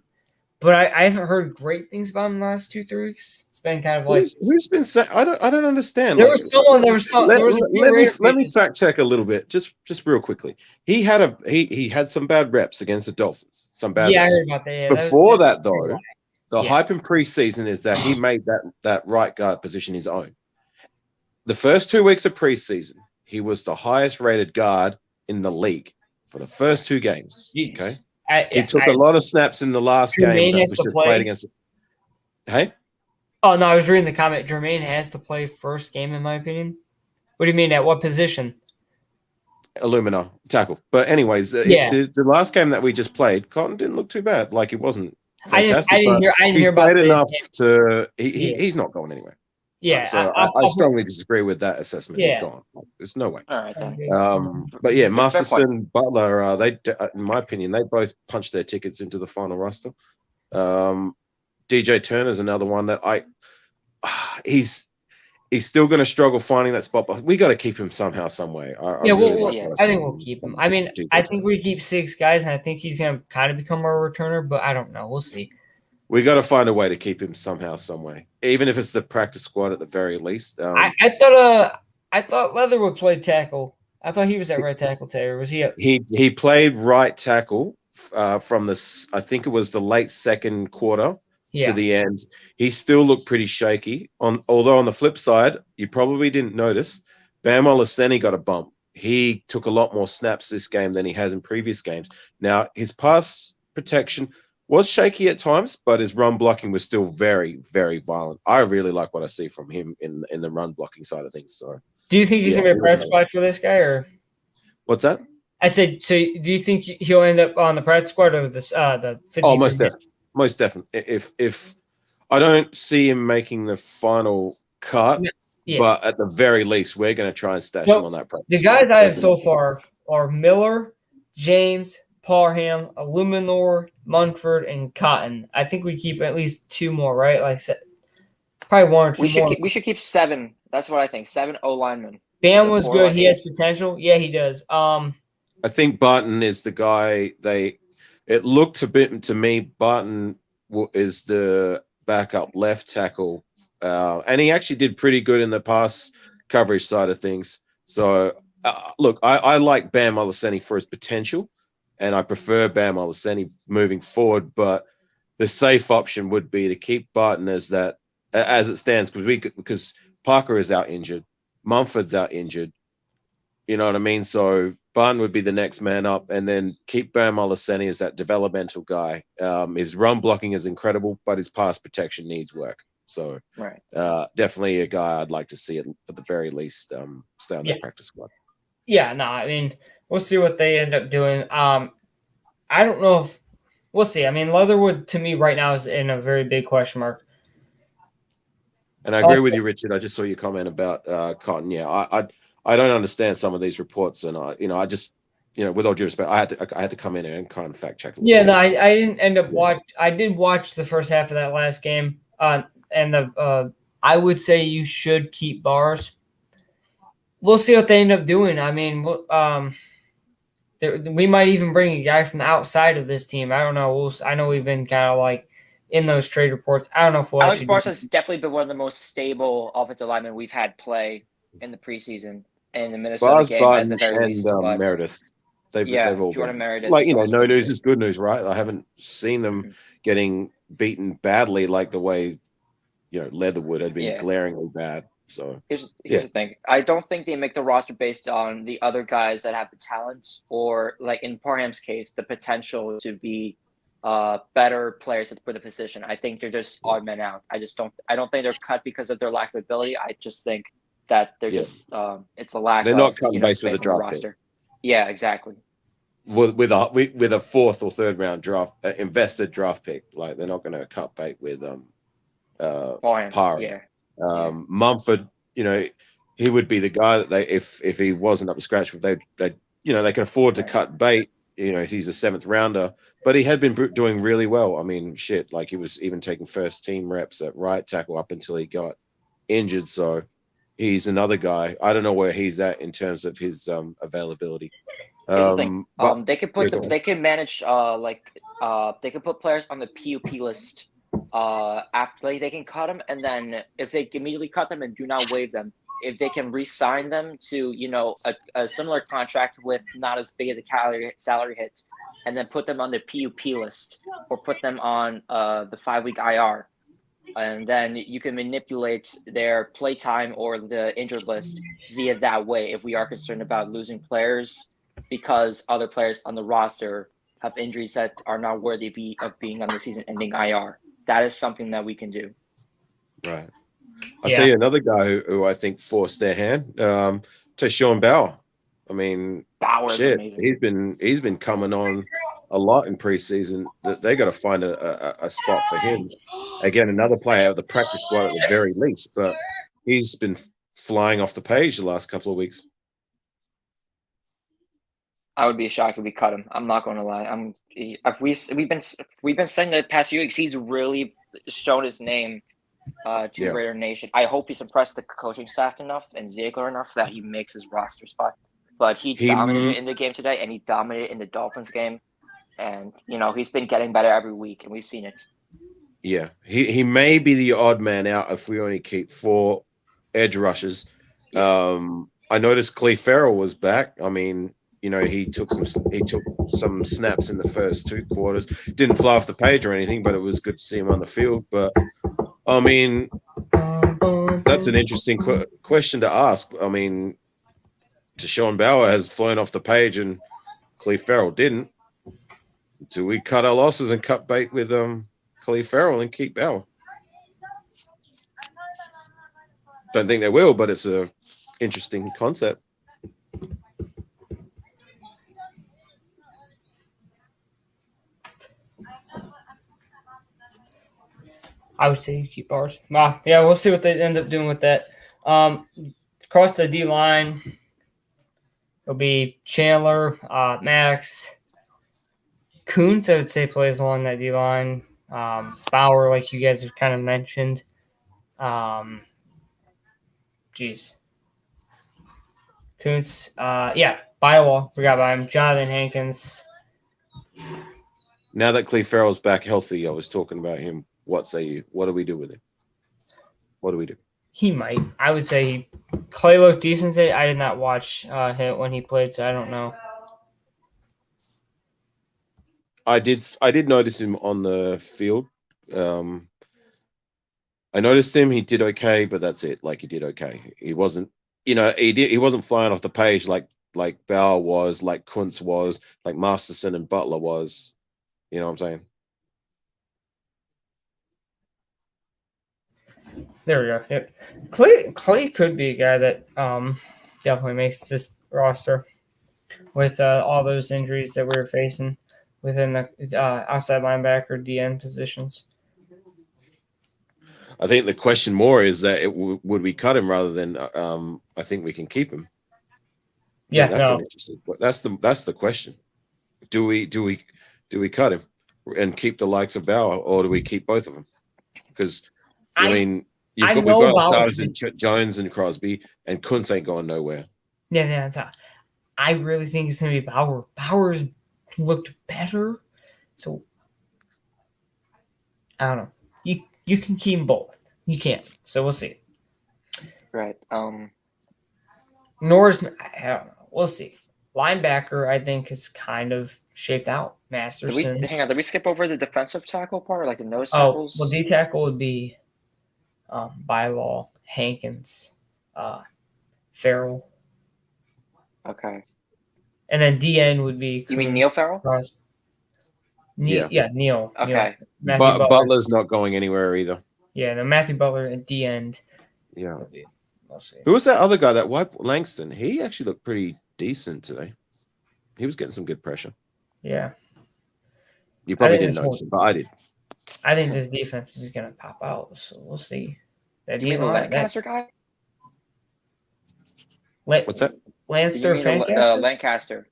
But I haven't heard great things about him in the last 2-3 weeks. It's been kind of like who's been saying. I don't understand. There was someone. Let me fact check a little bit, just real quickly. He had some bad reps against the Dolphins. Some bad. Yeah, reps. I heard about that. Yeah, Before that though, the hype in preseason is that he made that right guard position his own. The first 2 weeks of preseason, he was the highest rated guard in the league for the first 2 games. Jeez. Okay. He took a lot of snaps in the last game that was just played against. Hey? Oh, no, I was reading the comment. Jermaine has to play first game, in my opinion. What do you mean? At what position? Illumina, tackle. But anyways, the last game that we just played, Cotton didn't look too bad. Like, it wasn't fantastic. I didn't hear He's about played enough the, to. He's not going anywhere. Yeah, So I strongly disagree with that assessment. He's gone. There's no way. All right then. But yeah, Fair Masterson, Butler, in my opinion, they both punched their tickets into the final roster. DJ Turner's another one that he's still going to struggle finding that spot, but we got to keep him somehow, some way. I think we'll keep him. I mean, I think we keep 6 guys, and I think he's going to kind of become our returner, but I don't know. We'll see. We got to find a way to keep him somehow, some way, even if it's the practice squad at the very least. I thought Leatherwood played tackle. I thought he was at right tackle today, or was he? He played right tackle from this. I think it was the late second quarter to the end. He still looked pretty shaky. Although on the flip side, you probably didn't notice, Bam Olaseni got a bump. He took a lot more snaps this game than he has in previous games. Now his pass protection was shaky at times, but his run blocking was still very, very violent. I really like what I see from him in the run blocking side of things. So, do you think he's gonna be a practice squad for this guy, or what's that? I said, so do you think he'll end up on the practice squad or the 50? Oh, most definitely. If I don't see him making the final cut, but at the very least, we're going to try and stash him on that practice. The guys I have so far are Miller, James, Parham, Illuminor, Munford, and Cotton. I think we keep at least 2 more, right? Like probably 1 or 2 more. We should keep 7. That's what I think. 7 O linemen. Bam was good. He has potential. Yeah, he does. I think Barton is the guy. It looked a bit to me. Barton is the backup left tackle, and he actually did pretty good in the pass coverage side of things. So, look, I like Bam Olaseni for his potential. And I prefer Bam Olaseni moving forward, but the safe option would be to keep Barton as it stands, because Parker is out injured, Mumford's out injured. You know what I mean? So Barton would be the next man up, and then keep Bam Olaseni as that developmental guy. His run blocking is incredible, but his pass protection needs work. So definitely a guy I'd like to see at the very least stay on the practice squad. Yeah, no, I mean, we'll see what they end up doing. I don't know if we'll see. I mean, Leatherwood to me right now is in a very big question mark. And I agree with you, Richard. I just saw your comment about Cotton. Yeah, I don't understand some of these reports, and I just with all due respect, I had to come in and kind of fact check. Yeah, no, I didn't end up I did watch the first half of that last game, and I would say you should keep Bars. We'll see what they end up doing. I mean, we might even bring a guy from the outside of this team. I don't know. I know we've been kind of like in those trade reports. I don't know if we'll Alex Bars has definitely been one of the most stable offensive linemen we've had play in the preseason and the Minnesota game at the very least. Meredith. They've all Jordan Meredith. Like, no news is good news, right? I haven't seen them getting beaten badly like the way, Leatherwood had been glaringly bad. So here's the thing. I don't think they make the roster based on the other guys that have the talents or, like in Parham's case, the potential to be better players for the position. I think they're just odd men out. I don't think they're cut because of their lack of ability. I just think that they're just it's a lack. They're not cutting based with a draft roster. Yeah, exactly. With a 4th or 3rd round draft invested draft pick, like they're not going to cut bait with Parham. Yeah. Mumford, he would be the guy that if he wasn't up to scratch, they can afford to cut bait. He's a 7th rounder, but he had been doing really well. I mean, like he was even taking first team reps at right tackle up until he got injured. So he's another guy. I don't know where he's at in terms of his availability. They can manage they can put players on the PUP list after they can cut them, and then if they immediately cut them and do not waive them, if they can re-sign them to a similar contract with not as big as a salary hit, and then put them on the PUP list or put them on the 5-week IR, and then you can manipulate their play time or the injured list via that way. If we are concerned about losing players because other players on the roster have injuries that are not worthy of being on the season-ending IR, that is something that we can do. Right. I'll tell you another guy who I think forced their hand, Sean Bauer. I mean, Bauer's shit, amazing. he's been coming on a lot in preseason. That they got to find a spot for him. Again, another player out of the practice squad at the very least, but he's been flying off the page the last couple of weeks. I would be shocked if we cut him. I'm not going to lie. We've been saying that the past few weeks he's really shown his name to Raider Nation. I hope he's impressed the coaching staff enough and Ziegler enough that he makes his roster spot. But he dominated in the game today, and he dominated in the Dolphins game. And he's been getting better every week, and we've seen it. Yeah, he may be the odd man out if we only keep 4 edge rushers. I noticed Farrell was back. I mean, he took some snaps in the first 2 quarters. Didn't fly off the page or anything, but it was good to see him on the field. But I mean, that's an interesting question to ask. I mean, Deshaun Bauer has flown off the page and Farrell didn't. Do we cut our losses and cut bait with Farrell and keep Bauer? Don't think they will, but it's a interesting concept. I would say you keep ours. Yeah, we'll see what they end up doing with that. Across the D line, it'll be Chandler, Max, Kuntz. I would say plays along that D line. Bauer, like you guys have kind of mentioned. Kuntz. By law, forgot about him. Jonathan Hankins. Now that Farrell's back healthy, I was talking about him. What say you? What do we do with him? What do we do? He might. I would say Clay looked decent today. I did not watch him when he played, so I don't know. I did notice him on the field. I noticed him. He did okay, but that's it. Like, he did okay. He wasn't. He wasn't flying off the page like Bauer was, like Kuntz was, like Masterson and Butler was. You know what I'm saying? There we go. Yep. Clay could be a guy that definitely makes this roster with all those injuries that we're facing within the outside linebacker DN positions. I think the question more is that would we cut him rather than I think we can keep him. That's the question. Do we cut him and keep the likes of Bauer, or do we keep both of them? Because we've got starters in Jones and Crosby, and Kuntz ain't going nowhere. Yeah, I really think it's going to be Bauer. Bauer's looked better, so I don't know. You can keep them both. You can't. So we'll see. Right. Norris, I don't know. We'll see. Linebacker, I think, is kind of shaped out. Masterson. Did we skip over the defensive tackle part, like the nose tackles? Well, D tackle would be by law, Hankins, Farrell. Okay. And then DN would be Kuntz, you mean Neil Farrell? Neil. Okay. Neil. Butler's not going anywhere either. Yeah, no, Matthew Butler at the end. Yeah. Who was that other guy, that white Langston? He actually looked pretty decent today. He was getting some good pressure. Yeah. You probably didn't notice him, but I did. I think this defense is going to pop out, so we'll see. You mean the Lancaster guy? What's that? Lancaster.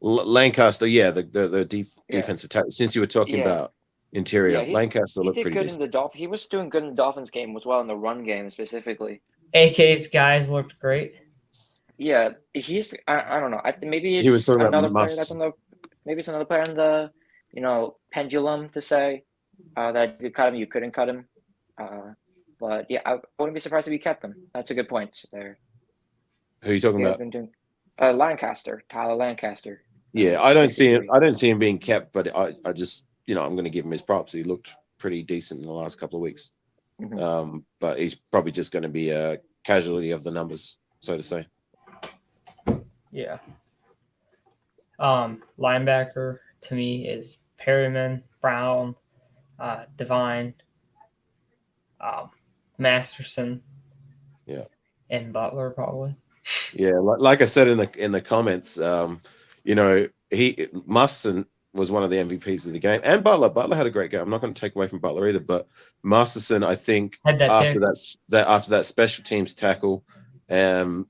Lancaster, yeah, the defensive tackle. Since you were talking about interior, Lancaster looked pretty decent. He was doing good in the Dolphins game as well, in the run game specifically. AK's guys looked great. Yeah, he's. I don't know. Maybe it's he was another player that's on the. Maybe it's another player on the, pendulum to say that you cut him, you couldn't cut him. But yeah, I wouldn't be surprised if you kept him. That's a good point there. Who are you talking about? Been doing Lancaster, Tyler Lancaster. Yeah, I don't see him. I don't see him being kept, but I just, I'm going to give him his props. He looked pretty decent in the last couple of weeks. Mm-hmm. But he's probably just going to be a casualty of the numbers, so to say. Yeah. Linebacker to me is Perryman, Brown, Devine, Masterson. Yeah. And Butler probably. Yeah, like I said in the comments, Masterson was one of the MVPs of the game, and Butler had a great game. I'm not going to take away from Butler either, but Masterson, I think, after that special teams tackle, he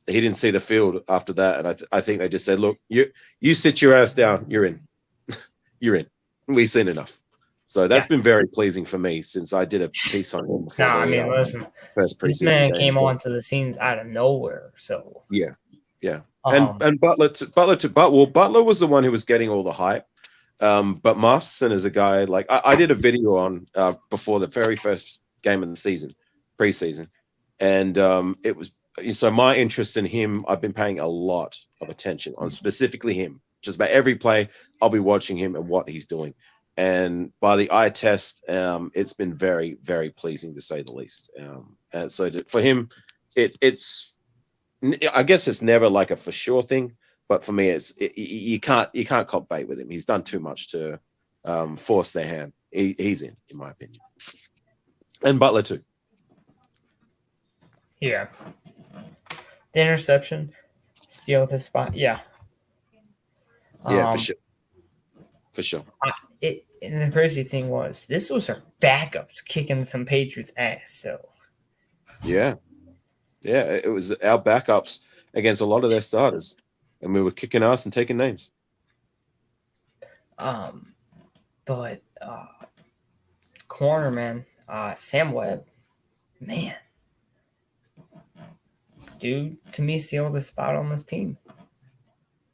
didn't see the field after that, and I think they just said, "Look, you sit your ass down. You're in. You're in. We've seen enough." So that's been very pleasing for me since I did a piece on him before listen, first preseason this man game. came onto the scenes out of nowhere. So yeah. And Butler was the one who was getting all the hype. But Masterson is a guy like I did a video on before the very first game of the season, preseason, and it was so my interest in him. I've been paying a lot of attention on specifically him. Just about every play, I'll be watching him and what he's doing. And by the eye test, it's been very, very pleasing to say the least. And so for him, it's I guess it's never like a for sure thing, but for me, you can't cop bait with him. He's done too much to force their hand. He's in my opinion, and Butler too. Yeah, the interception sealed his spot. Yeah, for sure. And the crazy thing was, this was our backups kicking some Patriots ass. So yeah, it was our backups against a lot of their starters, and we were kicking ass and taking names. But corner man, Sam Webb, man, dude, to me sealed a spot on this team.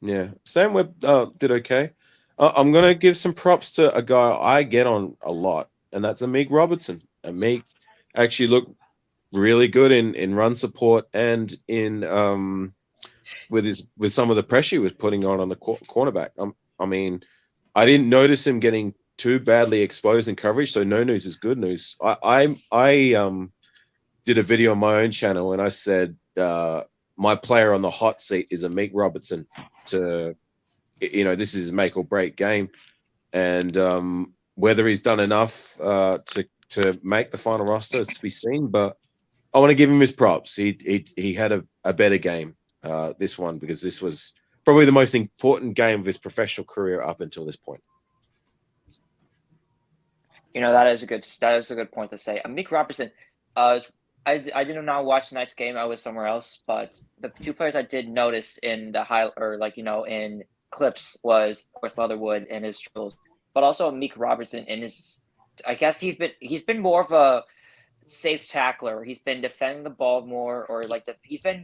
Yeah, Sam Webb did okay. I'm going to give some props to a guy I get on a lot, and that's Amik Robertson. Amik actually looked really good in run support and in with some of the pressure he was putting on the cornerback. I mean, I didn't notice him getting too badly exposed in coverage, so no news is good news. I did a video on my own channel, and I said my player on the hot seat is Amik Robertson. This is a make or break game, and whether he's done enough to make the final roster is to be seen. But I want to give him his props. He had a better game this one, because this was probably the most important game of his professional career up until this point. That is a good point to say. Amik Robertson, I did not watch tonight's game. I was somewhere else, but the two players I did notice in the in clips was of course Leatherwood and his struggles, but also Amik Robertson in his. I guess he's been more of a safe tackler. He's been defending the ball more, or he's been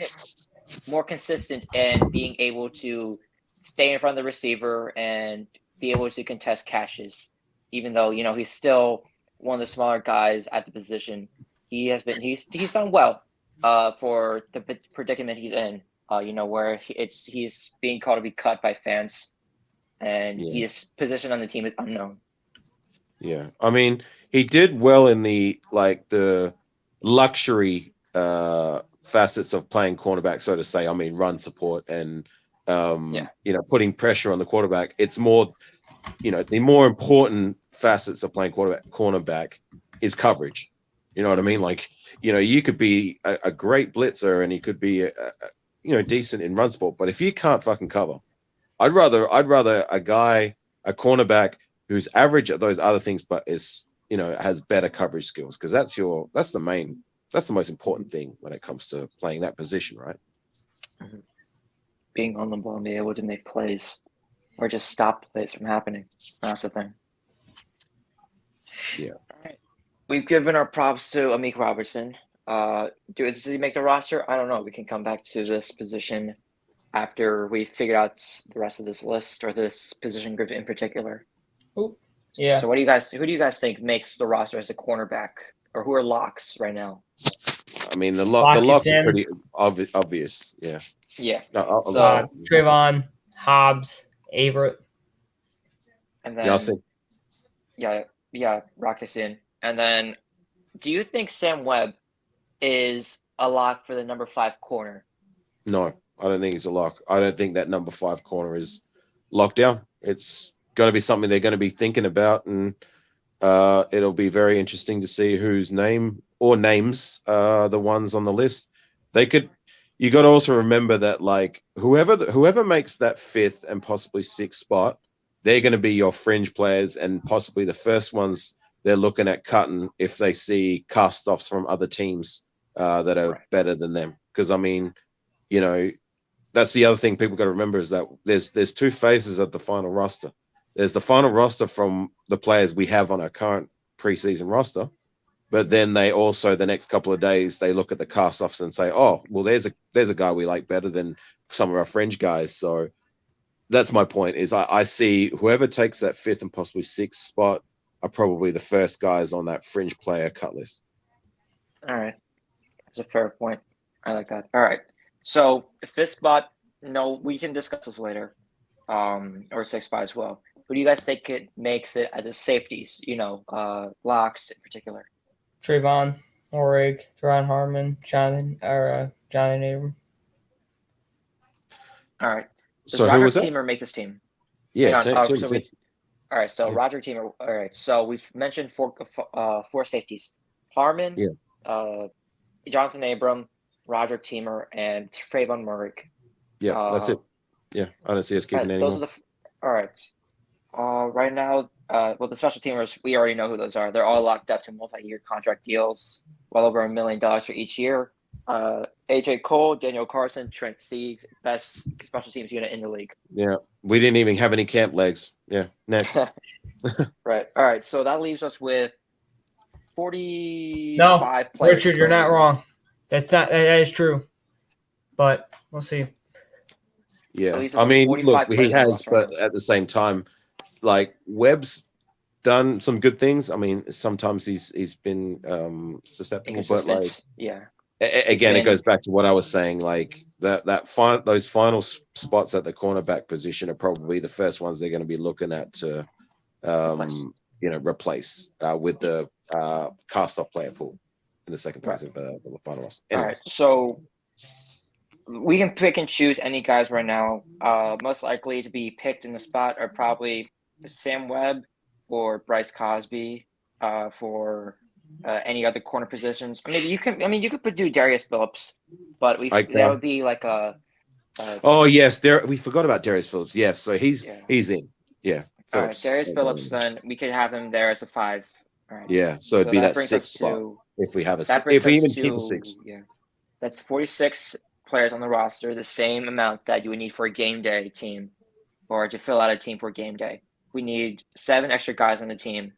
more consistent in being able to stay in front of the receiver and be able to contest catches, even though he's still one of the smaller guys at the position. He's done well for the predicament he's in. Where he's being called to be cut by fans, and his position on the team is unknown. Yeah, I mean, he did well in the luxury facets of playing cornerback, so to say. I mean, run support and putting pressure on the quarterback. It's more, the more important facets of playing cornerback is coverage. You know what I mean? You could be a great blitzer, and he could be decent in run support, but if you can't fucking cover, I'd rather a cornerback who's average at those other things, but is has better coverage skills, because that's the most important thing when it comes to playing that position, right? Mm-hmm. Being on the ball and being able to make plays or just stop plays from happening. That's the thing. Yeah. All right. We've given our props to Amik Robertson. Does he make the roster? I don't know. We can come back to this position after we figure out the rest of this list, or this position group in particular. Ooh, yeah. So who do you guys think makes the roster as a cornerback, or who are locks right now? I mean, the locks are pretty obvious. Yeah. Yeah. Trayvon, Hobbs, Averett. And then Yasin. Yeah, Rakissin. And then, do you think Sam Webb is a lock for the number 5 corner? No, I don't think he's a lock. I don't think that number 5 corner is locked down. It's going to be something they're going to be thinking about, and it'll be very interesting to see whose name or names are the ones on the list. They could, you got to also remember that like whoever makes that 5th and possibly 6th spot, they're going to be your fringe players and possibly the first ones they're looking at cutting if they see cast-offs from other teams that are better than them. Because I mean, you know, that's the other thing people got to remember is that there's 2 phases of the final roster. There's the final roster from the players we have on our current preseason roster, but then they also the next couple of days they look at the cast-offs and say, oh, well, there's a guy we like better than some of our fringe guys. So that's my point. Is I see whoever takes that 5th and possibly 6th spot are probably the first guys on that fringe player cut list. All right, that's a fair point. I like that. All right, so the 5th spot. No, we can discuss this later, or 6th spot as well. Who do you guys think it makes it at the safeties? You know, locks in particular. Trayvon, Morig, Teron Harmon, Jonathan Abram. All right. Does So Roger who was that? Teamer make this team? Yeah, Hang on. team. All right. So Yeah. Roger Teamer. All right. So we've mentioned 4 safeties: Harmon, Jonathan Abram, Roger Teamer, and Trayvon Morig. Yeah, that's it. Yeah, I don't see us keeping any those more. are all right. Right now, well, the special teamers, we already know who those are. They're all locked up to multi-year contract deals, well over $1 million for each year. AJ Cole, Daniel Carson, Trent Sieg, best special teams unit in the league. Yeah, we didn't even have any camp legs. Yeah, next. Right. All right. So that leaves us with 45 No, players. Richard, you're not wrong. That is true. But we'll see. Yeah, I mean, look, he has, but at the same time, like Webb's done some good things. I mean, sometimes he's been susceptible, but like, yeah. Again, it goes back to what I was saying. Like those final spots at the cornerback position are probably the first ones they're going to be looking at to, replace with the cast-off player pool in the second phase of the final roster. All right, so we can pick and choose any guys right now. Most likely to be picked in the spot are probably Sam Webb or Bryce Cosby for any other corner positions. Or maybe you could do Darius Phillips, but that would be like a. Oh yes, we forgot about Darius Phillips. Yes, so he's in. Yeah. All right, Darius Phillips. Then we could have him there as a 5. All right. Yeah, so it'd be that 6th spot if we have if we even keep a 6. Yeah, that's 46 players on the roster, the same amount that you would need for a game day team, or to fill out a team for a game day. We need 7 extra guys on the team.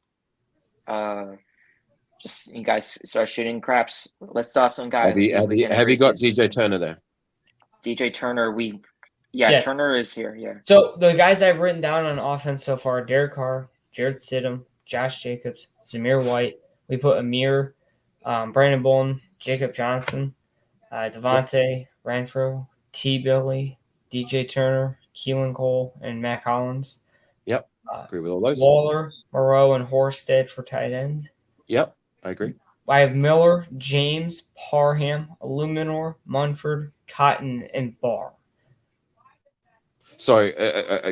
Just you guys start shooting craps. Let's stop some guys. Have you got DJ Turner there? DJ Turner, yes. Turner is here. Yeah. So the guys I've written down on offense so far: Derek Carr, Jared Stidham, Josh Jacobs, Zamir White. We put Amir, Brandon Bolden, Jacob Johnson, Devontae Renfro, T. Billy, DJ Turner, Keelan Cole, and Matt Collins. Yep. Agree with all those. Waller, Moreau, and Horsted for tight end. Yep, I agree. I have Miller, James, Parham, Illuminor, Munford, Cotton, and Barr. Sorry,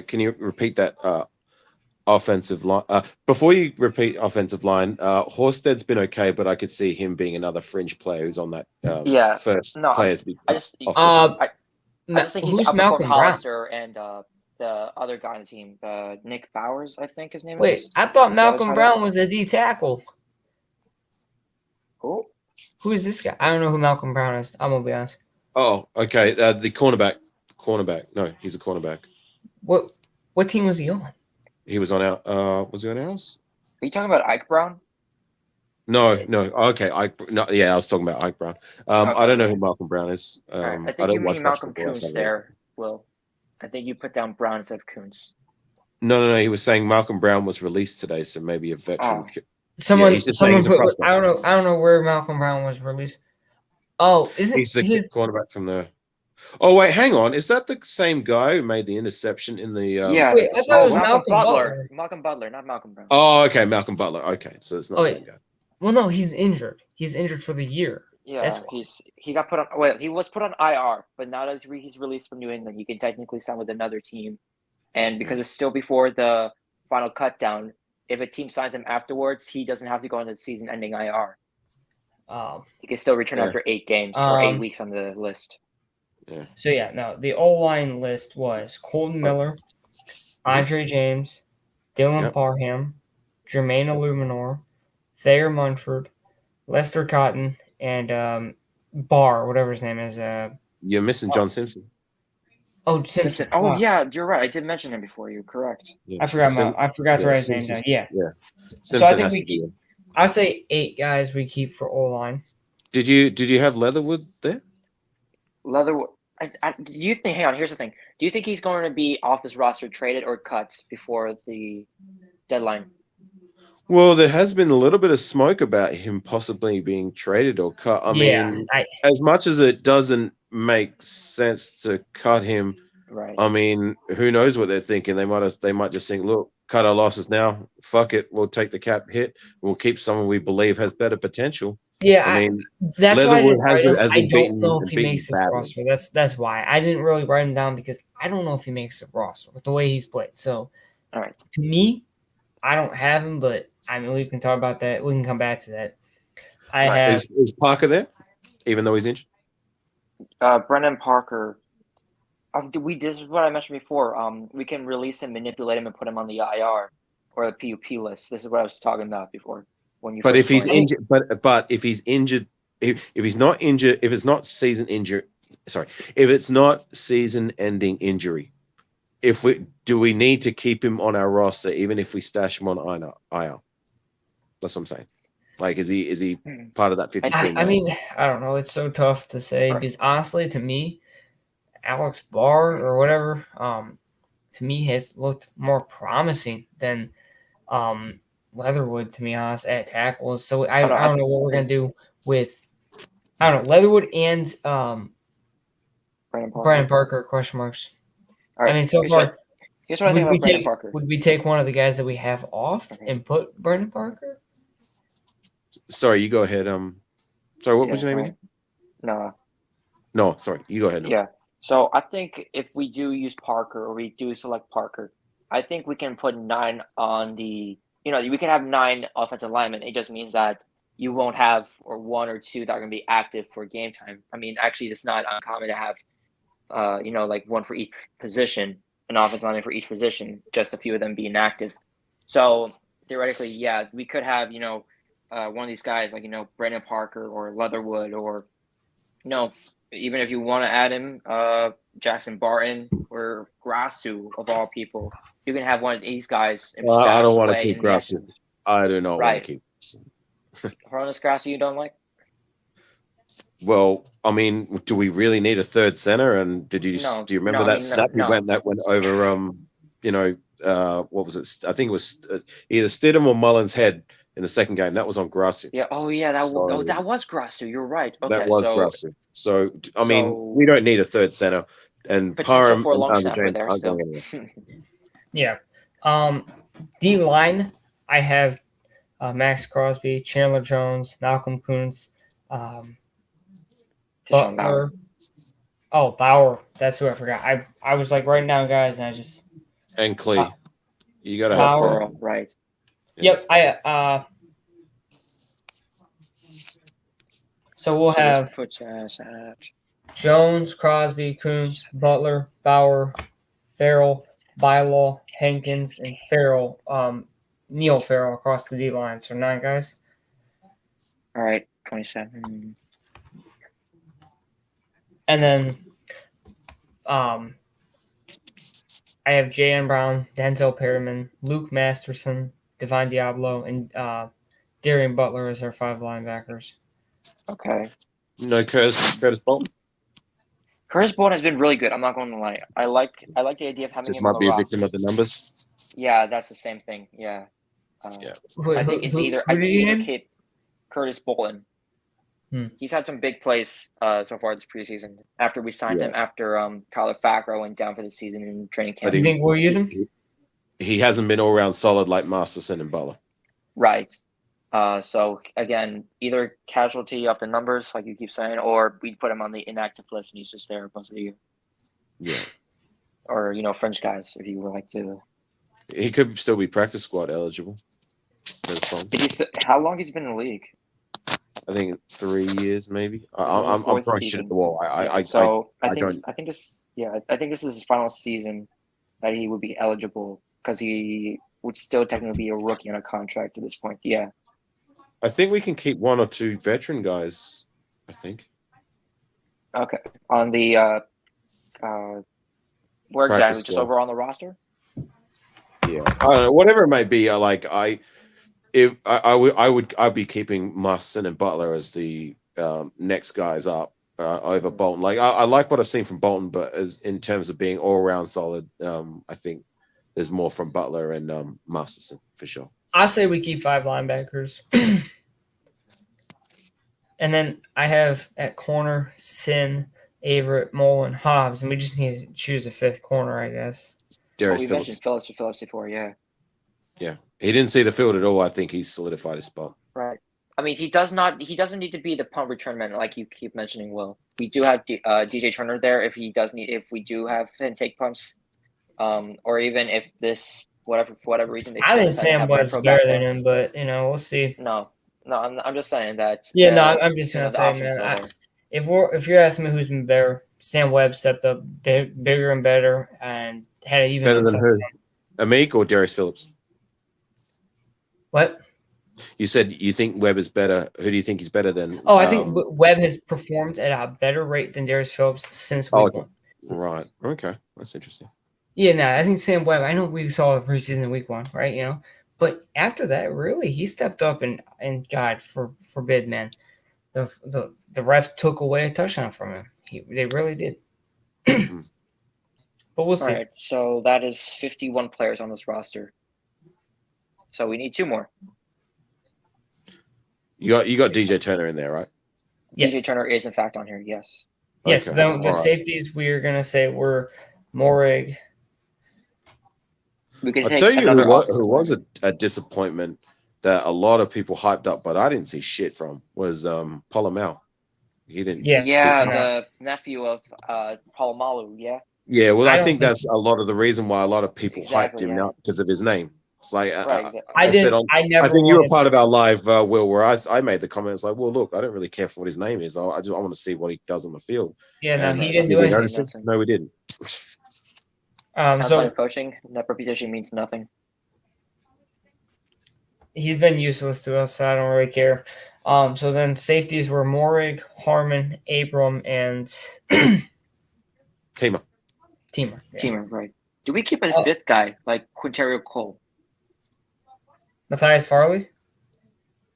can you repeat that offensive line? Before you repeat offensive line, Horsted's been okay, but I could see him being another fringe player who's on that first player to be. I just think he's outperformed Hollister and the other guy on the team, Nick Bowers, I think his name is. Wait, I thought Malcolm Brown was a D tackle. Who? Who is this guy? I don't know who Malcolm Brown is. I'm gonna be honest. Oh, okay. The cornerback. No, he's a cornerback. What team was he on? He was on our. Was he on ours? Are you talking about Ike Brown? No. Okay, I was talking about Ike Brown. Okay. I don't know who Malcolm Brown is. Right. I think you mean Malcolm Kuntz there, Will. I think you put down Brown instead of Kuntz. No. He was saying Malcolm Brown was released today, so maybe a veteran. Someone put. I don't know where Malcolm Brown was released. Oh, he's the cornerback from the. Oh wait, hang on. Is that the same guy who made the interception in the? Wait, I thought it was Malcolm Butler. Malcolm Butler, not Malcolm Brown. Oh, okay, Malcolm Butler. Okay, so it's not the same guy. Well, no, he's injured. He's injured for the year. Yeah, he got put on. Well, he was put on IR, but now that he's released from New England, he can technically sign with another team. And because it's still before the final cut down, if a team signs him afterwards, he doesn't have to go into the season-ending IR. He can still return after 8 games or 8 weeks on the list. Yeah. So the O-line list was Colton Miller, Andre James, Dylan Parham, Jermaine Illuminor, Thayer Munford, Lester Cotton, and Barr, whatever his name is. You're missing John Simpson. Oh, Simpson. Oh, yeah, you're right. I did mention him before. You're correct. Yeah. I forgot to write his name down. Yeah. Simpson So I think has we to be in. I'd say 8 guys we keep for O-line. Did you have Leatherwood there? Leatherwood. Do you think? Hang on. Here's the thing. Do you think he's going to be off this roster, traded or cut before the deadline? Well, there has been a little bit of smoke about him possibly being traded or cut. I mean, as much as it doesn't make sense to cut him, right? I mean, who knows what they're thinking? They might just think, look, cut our losses now. Fuck it, we'll take the cap hit. We'll keep someone we believe has better potential. Yeah, I mean, that's why I don't know if he makes this roster. That's why I didn't really write him down, because I don't know if he makes the roster with the way he's played. So, all right, to me, I don't have him, but I mean, we can talk about that. We can come back to that. Is Parker there, even though he's injured? Brendan Parker. This is what I mentioned before. We can release him, manipulate him, and put him on the IR or the PUP list. This is what I was talking about before. But if he's injured, but if he's injured, if he's not injured, if it's not if it's not season-ending injury, do we need to keep him on our roster even if we stash him on IR? That's what I'm saying. Like, is he part of that 53? I mean, I don't know. It's so tough to say, because honestly, to me, Alex Barr or whatever, to me has looked more promising than Leatherwood, to be honest, at tackles. So I don't know what we're gonna do with Leatherwood and Brandon Parker question marks. All right. I mean, so far, here's what I think about Brandon Parker. Would we take one of the guys that we have off and put Brandon Parker? Sorry, you go ahead. Sorry, what was your name again? No, sorry, you go ahead. Yeah. So I think if we do use Parker, or we do select Parker, I think we can put 9 on the. We can have 9 offensive linemen. It just means that you won't have 1 or 2 that are going to be active for game time. I mean, actually, it's not uncommon to have, like 1 for each position, an offensive lineman for each position, just a few of them being active. So theoretically, yeah, we could have, one of these guys like, Brandon Parker or Leatherwood, or, even if you want to add him, Jackson Barton or Grassu, of all people, you can have one of these guys. I don't want to keep Grassu. I do not want to keep Hronis Grassu you don't like? Well, I mean, do we really need a third center? And do you remember that snap that went over what was it? I think it was either Stidham or Mullins' head in the second game. That was on Grassu. Yeah. Oh, yeah. That was Grassu. You're right. Okay, that was Grassu. So I mean, we don't need a third center, and Parham and Andre James aren't going anywhere. Yeah. D line, I have Max Crosby, Chandler Jones, Malcolm Kuntz, Butler. Oh, Bauer. That's who I forgot. I was like writing down guys, and I just Clee. You gotta have Farrell, right? Yep. So we'll have Jones, Crosby, Kuntz, Butler, Bauer, Farrell, Bylaw, Hankins, and Farrell. Neil Farrell across the D line. So 9 guys. All right, 27. And then I have J.M. Brown, Denzel Perryman, Luke Masterson, Divine Diablo, and Darian Butler as our 5 linebackers. Okay. No Curtis Bolton? Curtis Bolton has been really good. I'm not going to lie. I like the idea of having him on the roster. Just might be a victim of the numbers. Yeah, that's the same thing. Yeah. I think it's either keep Curtis Bolton. He's had some big plays so far this preseason. After we signed him, after Kyler Fackrell went down for the season in training camp. Do you think we'll use him? He hasn't been all around solid like Masterson and Butler. Right. So again, either casualty of the numbers, like you keep saying, or we put him on the inactive list and he's just there most of the year. Yeah. Or French guys, if you would like to. He could still be practice squad eligible. How long has he been in the league? I think 3 years, maybe. I'm fourth throwing shit at the wall. I think this is his final season that he would be eligible because he would still technically be a rookie on a contract at this point. Yeah. I think we can keep 1 or 2 veteran guys. I think. Okay. On the where Practice exactly? Just squad. over on the roster? Yeah, I don't know. Whatever it may be, I'd be keeping Musson and Butler as the next guys up over Bolton. Like I like what I've seen from Bolton, but as in terms of being all around solid, I think there's more from Butler and Masterson for sure. I say we keep 5 linebackers. And then I have at corner Sin, Averett, Mullen, Hobbs, and we just need to choose a 5th corner, I guess. Darius we Phillips. mentioned Phillips before, yeah. Yeah, he didn't see the field at all. I think he's solidified his spot. Right. I mean, he doesn't need to be the punt return man like you keep mentioning, Will. We do have DJ Turner there if we do have him take punts, or even if this for whatever reason they. I think Sam Webb's better than him, but we'll see. No, I'm just saying that. Yeah, I'm just gonna say, man. If you're asking me who's been better, Sam Webb stepped up bigger and better, and had an even better than who? Amik or Darius Phillips? What? You said you think Webb is better. Who do you think he's better than? Oh, I think Webb has performed at a better rate than Darius Phillips since week 1. Right. Okay. That's interesting. Yeah, I think Sam Webb, I know we saw the preseason in week 1, right? But after that, really, he stepped up and God forbid, man. The ref took away a touchdown from him. They really did. But we'll see. All right, so that is 51 players on this roster. So we need 2 more. You got DJ Turner in there, right? Yes. DJ Turner is in fact on here. Yes. Yes. Okay. The safeties we are gonna say were Morig. I'll tell you who was a disappointment that a lot of people hyped up, but I didn't see shit from was Polamalu. He didn't. Yeah, the nephew of Polamalu. Yeah. Yeah, well, I think that's a lot of the reason why a lot of people hyped him out because of his name. It's like I think you were part of our live Will, where I made the comments like, well, look, I don't really care for what his name is. I want to see what he does on the field. Yeah, he didn't do anything. No, we didn't. Outside of coaching, that reputation means nothing. He's been useless to us, so I don't really care. So then safeties were Morig, Harmon, Abram, and Teamer. Yeah. Teamer, right. Do we keep a 5th guy like Quinterio Cole? Matthias Farley?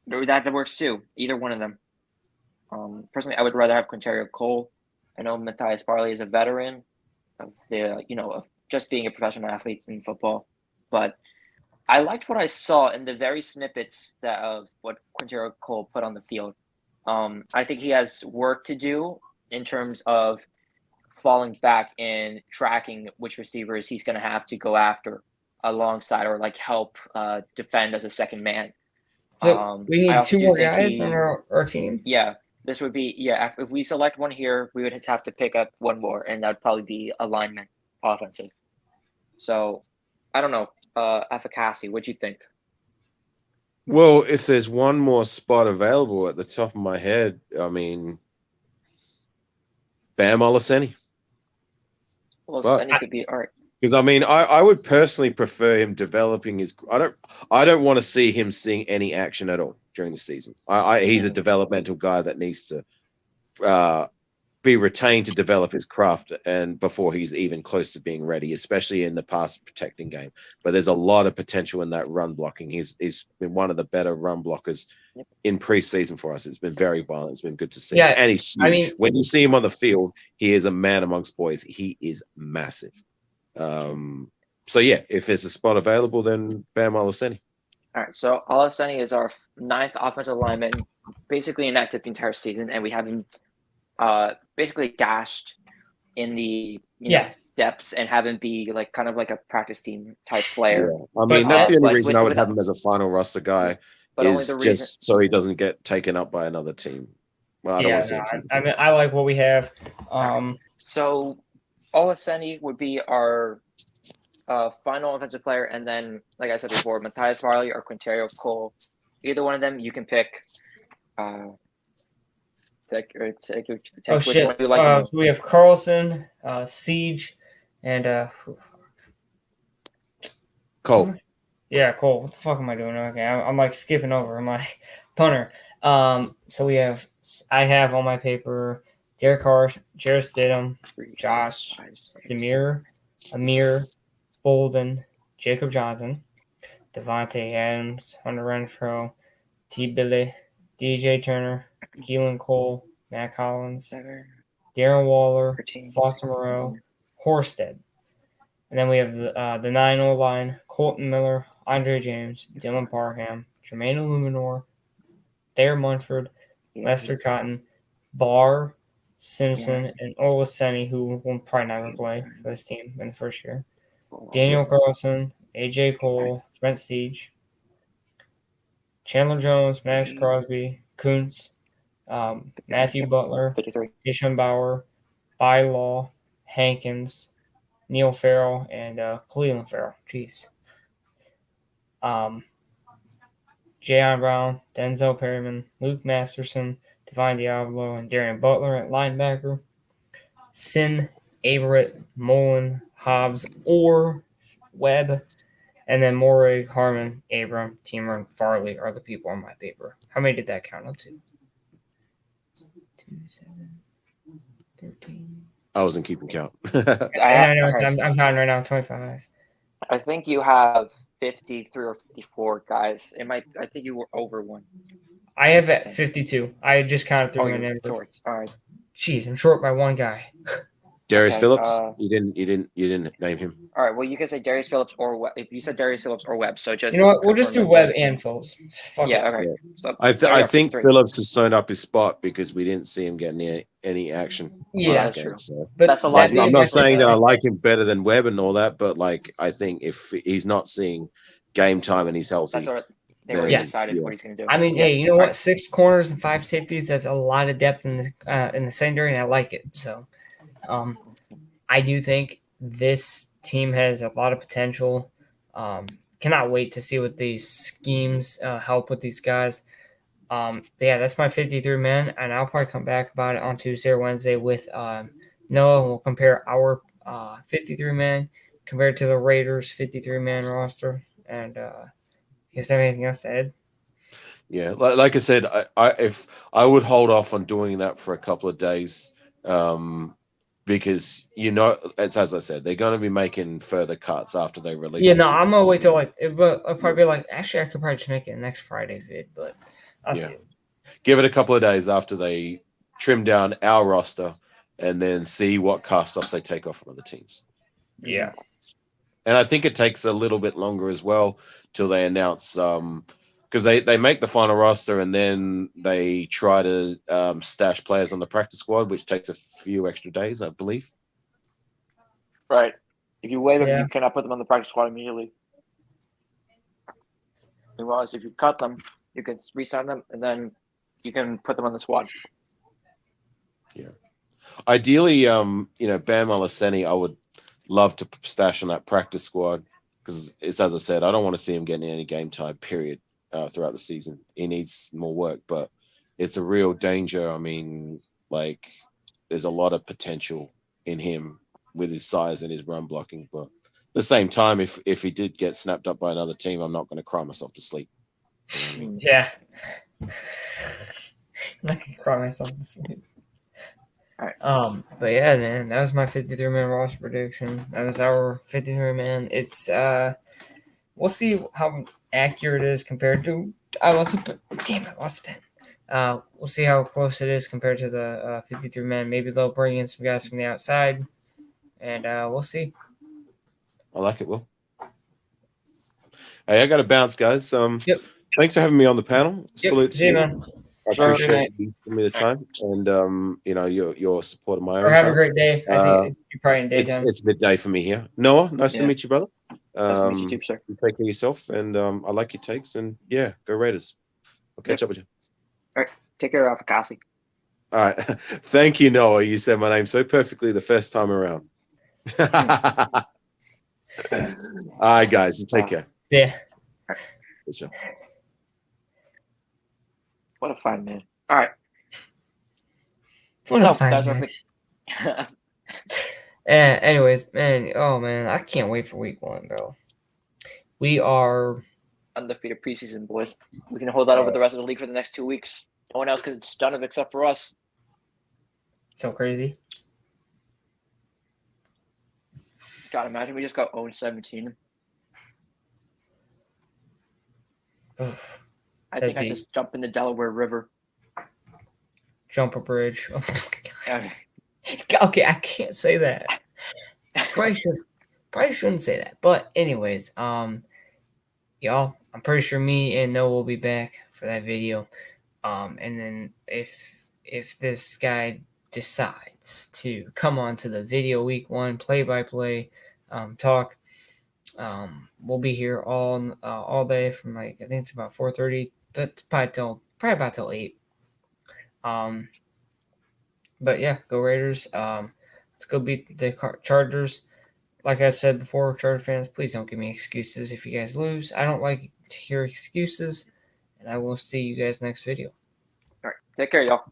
That works too. Either one of them. Personally, I would rather have Quinterio Cole. I know Matthias Farley is a veteran of of just being a professional athlete in football, but I liked what I saw in the very snippets of what Quinterio Cole put on the field. I think he has work to do in terms of falling back and tracking which receivers he's going to have to go after alongside or help defend as a second man. So we need 2 more guys on our team. Yeah, this would be if we select one here, we would have to pick up 1 more, and that would probably be a lineman, offensive. So I don't know, Afakasi, what'd you think? Well, if there's 1 more spot available at the top of my head, I mean, Bam Olaseni. Olaseni could be all right. Because I mean, I would personally prefer him developing his. I don't want to see him seeing any action at all during the season. He's a developmental guy that needs to be retained to develop his craft and before he's even close to being ready, especially in the pass protecting game. But there's a lot of potential in that run blocking. He's been one of the better run blockers in preseason for us. It's been very violent. It's been good to see. Yeah, and he's huge. I mean, when you see him on the field, he is a man amongst boys. He is massive. So yeah, if there's a spot available, then Bam Olaseni. All right, so Olaseni is our 9th offensive lineman, basically inactive the entire season, and we have him basically dashed in the depths and have him be kind of like a practice team type player. Yeah. I mean, that's the only reason I would have him as a final roster guy, but is just so he doesn't get taken up by another team. Well, I don't want to see him. I mean, I like what we have. So Olaseni would be our final offensive player, and then, like I said before, Matthias Farley or Quinterio Cole. Either one of them you can pick. pick or take Oh which shit! one do you like the most? So we have Carlson, Siege, and Cole. Yeah, Cole. What the fuck am I doing? Okay, I'm like skipping over my punter. So I have on my paper Derek Carr, Jared Stidham, Josh, Demir, Amir, Bolden, Jacob Johnson, Devontae Adams, Hunter Renfro, T. Billy, DJ Turner, Keelan Cole, Matt Collins, Darren Waller, 13. Foster Moreau, Horsted. And then we have the 9-0 line, Colton Miller, Andre James, Dylan Parham, Jermaine Illuminor, Thayer Munford, Lester Cotton, Barr, Simpson, and Olaseni, who will probably never play for this team in the first year. Daniel Carlson, AJ Cole, Trent Siege, Chandler Jones, Max Crosby, Kuntz, Matthew Butler, 53. Deshaun Bauer, Bylaw, Hankins, Neil Farrell, and Cleveland Farrell. Jeez. Jayon Brown, Denzel Perryman, Luke Masterson, Divine Diablo, and Darian Butler at linebacker. Sin, Averett, Mullen, Hobbs, or Webb. And then Morrig, Harmon, Abram, Teamer, and Farley are the people on my paper. How many did that count up to? 2, 7, 13. I wasn't keeping count. I know. I'm counting right now. 25. I think you have 53 or 54 guys. I think you were over one. I have at 52. I just counted through my numbers. Short. All right. Jeez, I'm short by one guy. Darius Phillips. You didn't name him. All right. Well, you can say Darius Phillips or Webb. If you said Darius Phillips or Webb, so just you know what? We'll just do Webb and Phillips. Fuck yeah. it. Okay. Yeah. So I think Phillips has sewn up his spot because we didn't see him getting any action. Yeah, last that's game, true. So. But that's a lot. I'm not saying that I like him better than Webb and all that, but like I think if he's not seeing game time and he's healthy, that's what they already decided what he's going to do. I mean, hey, you know what? 6 corners and 5 safeties. That's a lot of depth in the secondary, and I like it. So, I do think this team has a lot of potential. Cannot wait to see what these schemes help with these guys. That's my 53 man, and I'll probably come back about it on Tuesday or Wednesday with Noah, and we'll compare our 53 man compared to the Raiders 53 man roster. And you guys have anything else to add? Yeah, like I said, if I would hold off on doing that for a couple of days, because it's as I said, they're going to be making further cuts after they release. Yeah, no, I'm gonna wait till I'll probably be like, actually, I could probably just make it next Friday vid, but I'll see. Give it a couple of days after they trim down our roster, and then see what cast-offs they take off from other teams. Yeah. And I think it takes a little bit longer as well till they announce, because they make the final roster and then they try to stash players on the practice squad, which takes a few extra days, I believe. Right. If you waive them, you cannot put them on the practice squad immediately. Whereas if you cut them, you can re-sign them and then you can put them on the squad. Yeah. Ideally, Bam Olaseni, I would love to stash on that practice squad because it's as I said, I don't want to see him getting any game time. Period. Throughout the season, he needs more work, but it's a real danger. I mean, like, there's a lot of potential in him with his size and his run blocking. But at the same time, if he did get snapped up by another team, I'm not going to cry myself to sleep. You know what I mean? Yeah. I'm not going to cry myself to sleep. All right. But yeah, man, that was my 53-man roster prediction. That was our 53-man. It's we'll see how accurate it is compared to. I lost a pen. We'll see how close it is compared to the 53-man. Maybe they'll bring in some guys from the outside, and we'll see. I like it, Will. Hey, I got to bounce, guys. Yep. Thanks for having me on the panel. Yep. Salute to you, man. I appreciate you giving me the time and your support of my own. Or have a great day. I think you're probably in daytime. It's midday for me here. Noah, nice to meet you, brother. Nice to meet you too, sir. You take care of yourself, and I like your takes. And yeah, go Raiders. I'll catch up with you. All right, take care, Afakasi. All right, thank you, Noah. You said my name so perfectly the first time around. All right, guys, you take care. Yeah. For sure. What a fun man. All right. So that's what anyways, man. Oh man, I can't wait for week 1, bro. We are undefeated preseason, boys. We can hold that over the rest of the league for the next 2 weeks. No one else has done it except for us. So crazy. God, imagine we just got 0-17. I think I just jump in the Delaware River. Jump a bridge. Oh my God. Okay, I can't say that. Probably shouldn't say that. But anyways, y'all, I'm pretty sure me and Noah will be back for that video. And then if this guy decides to come on to the video week 1 play-by-play talk, we'll be here all day from I think it's about 4:30, but probably about till 8. But yeah, go Raiders. Let's go beat the Chargers. Like I've said before, Charger fans, please don't give me excuses if you guys lose. I don't like to hear excuses, and I will see you guys next video. All right, take care, y'all.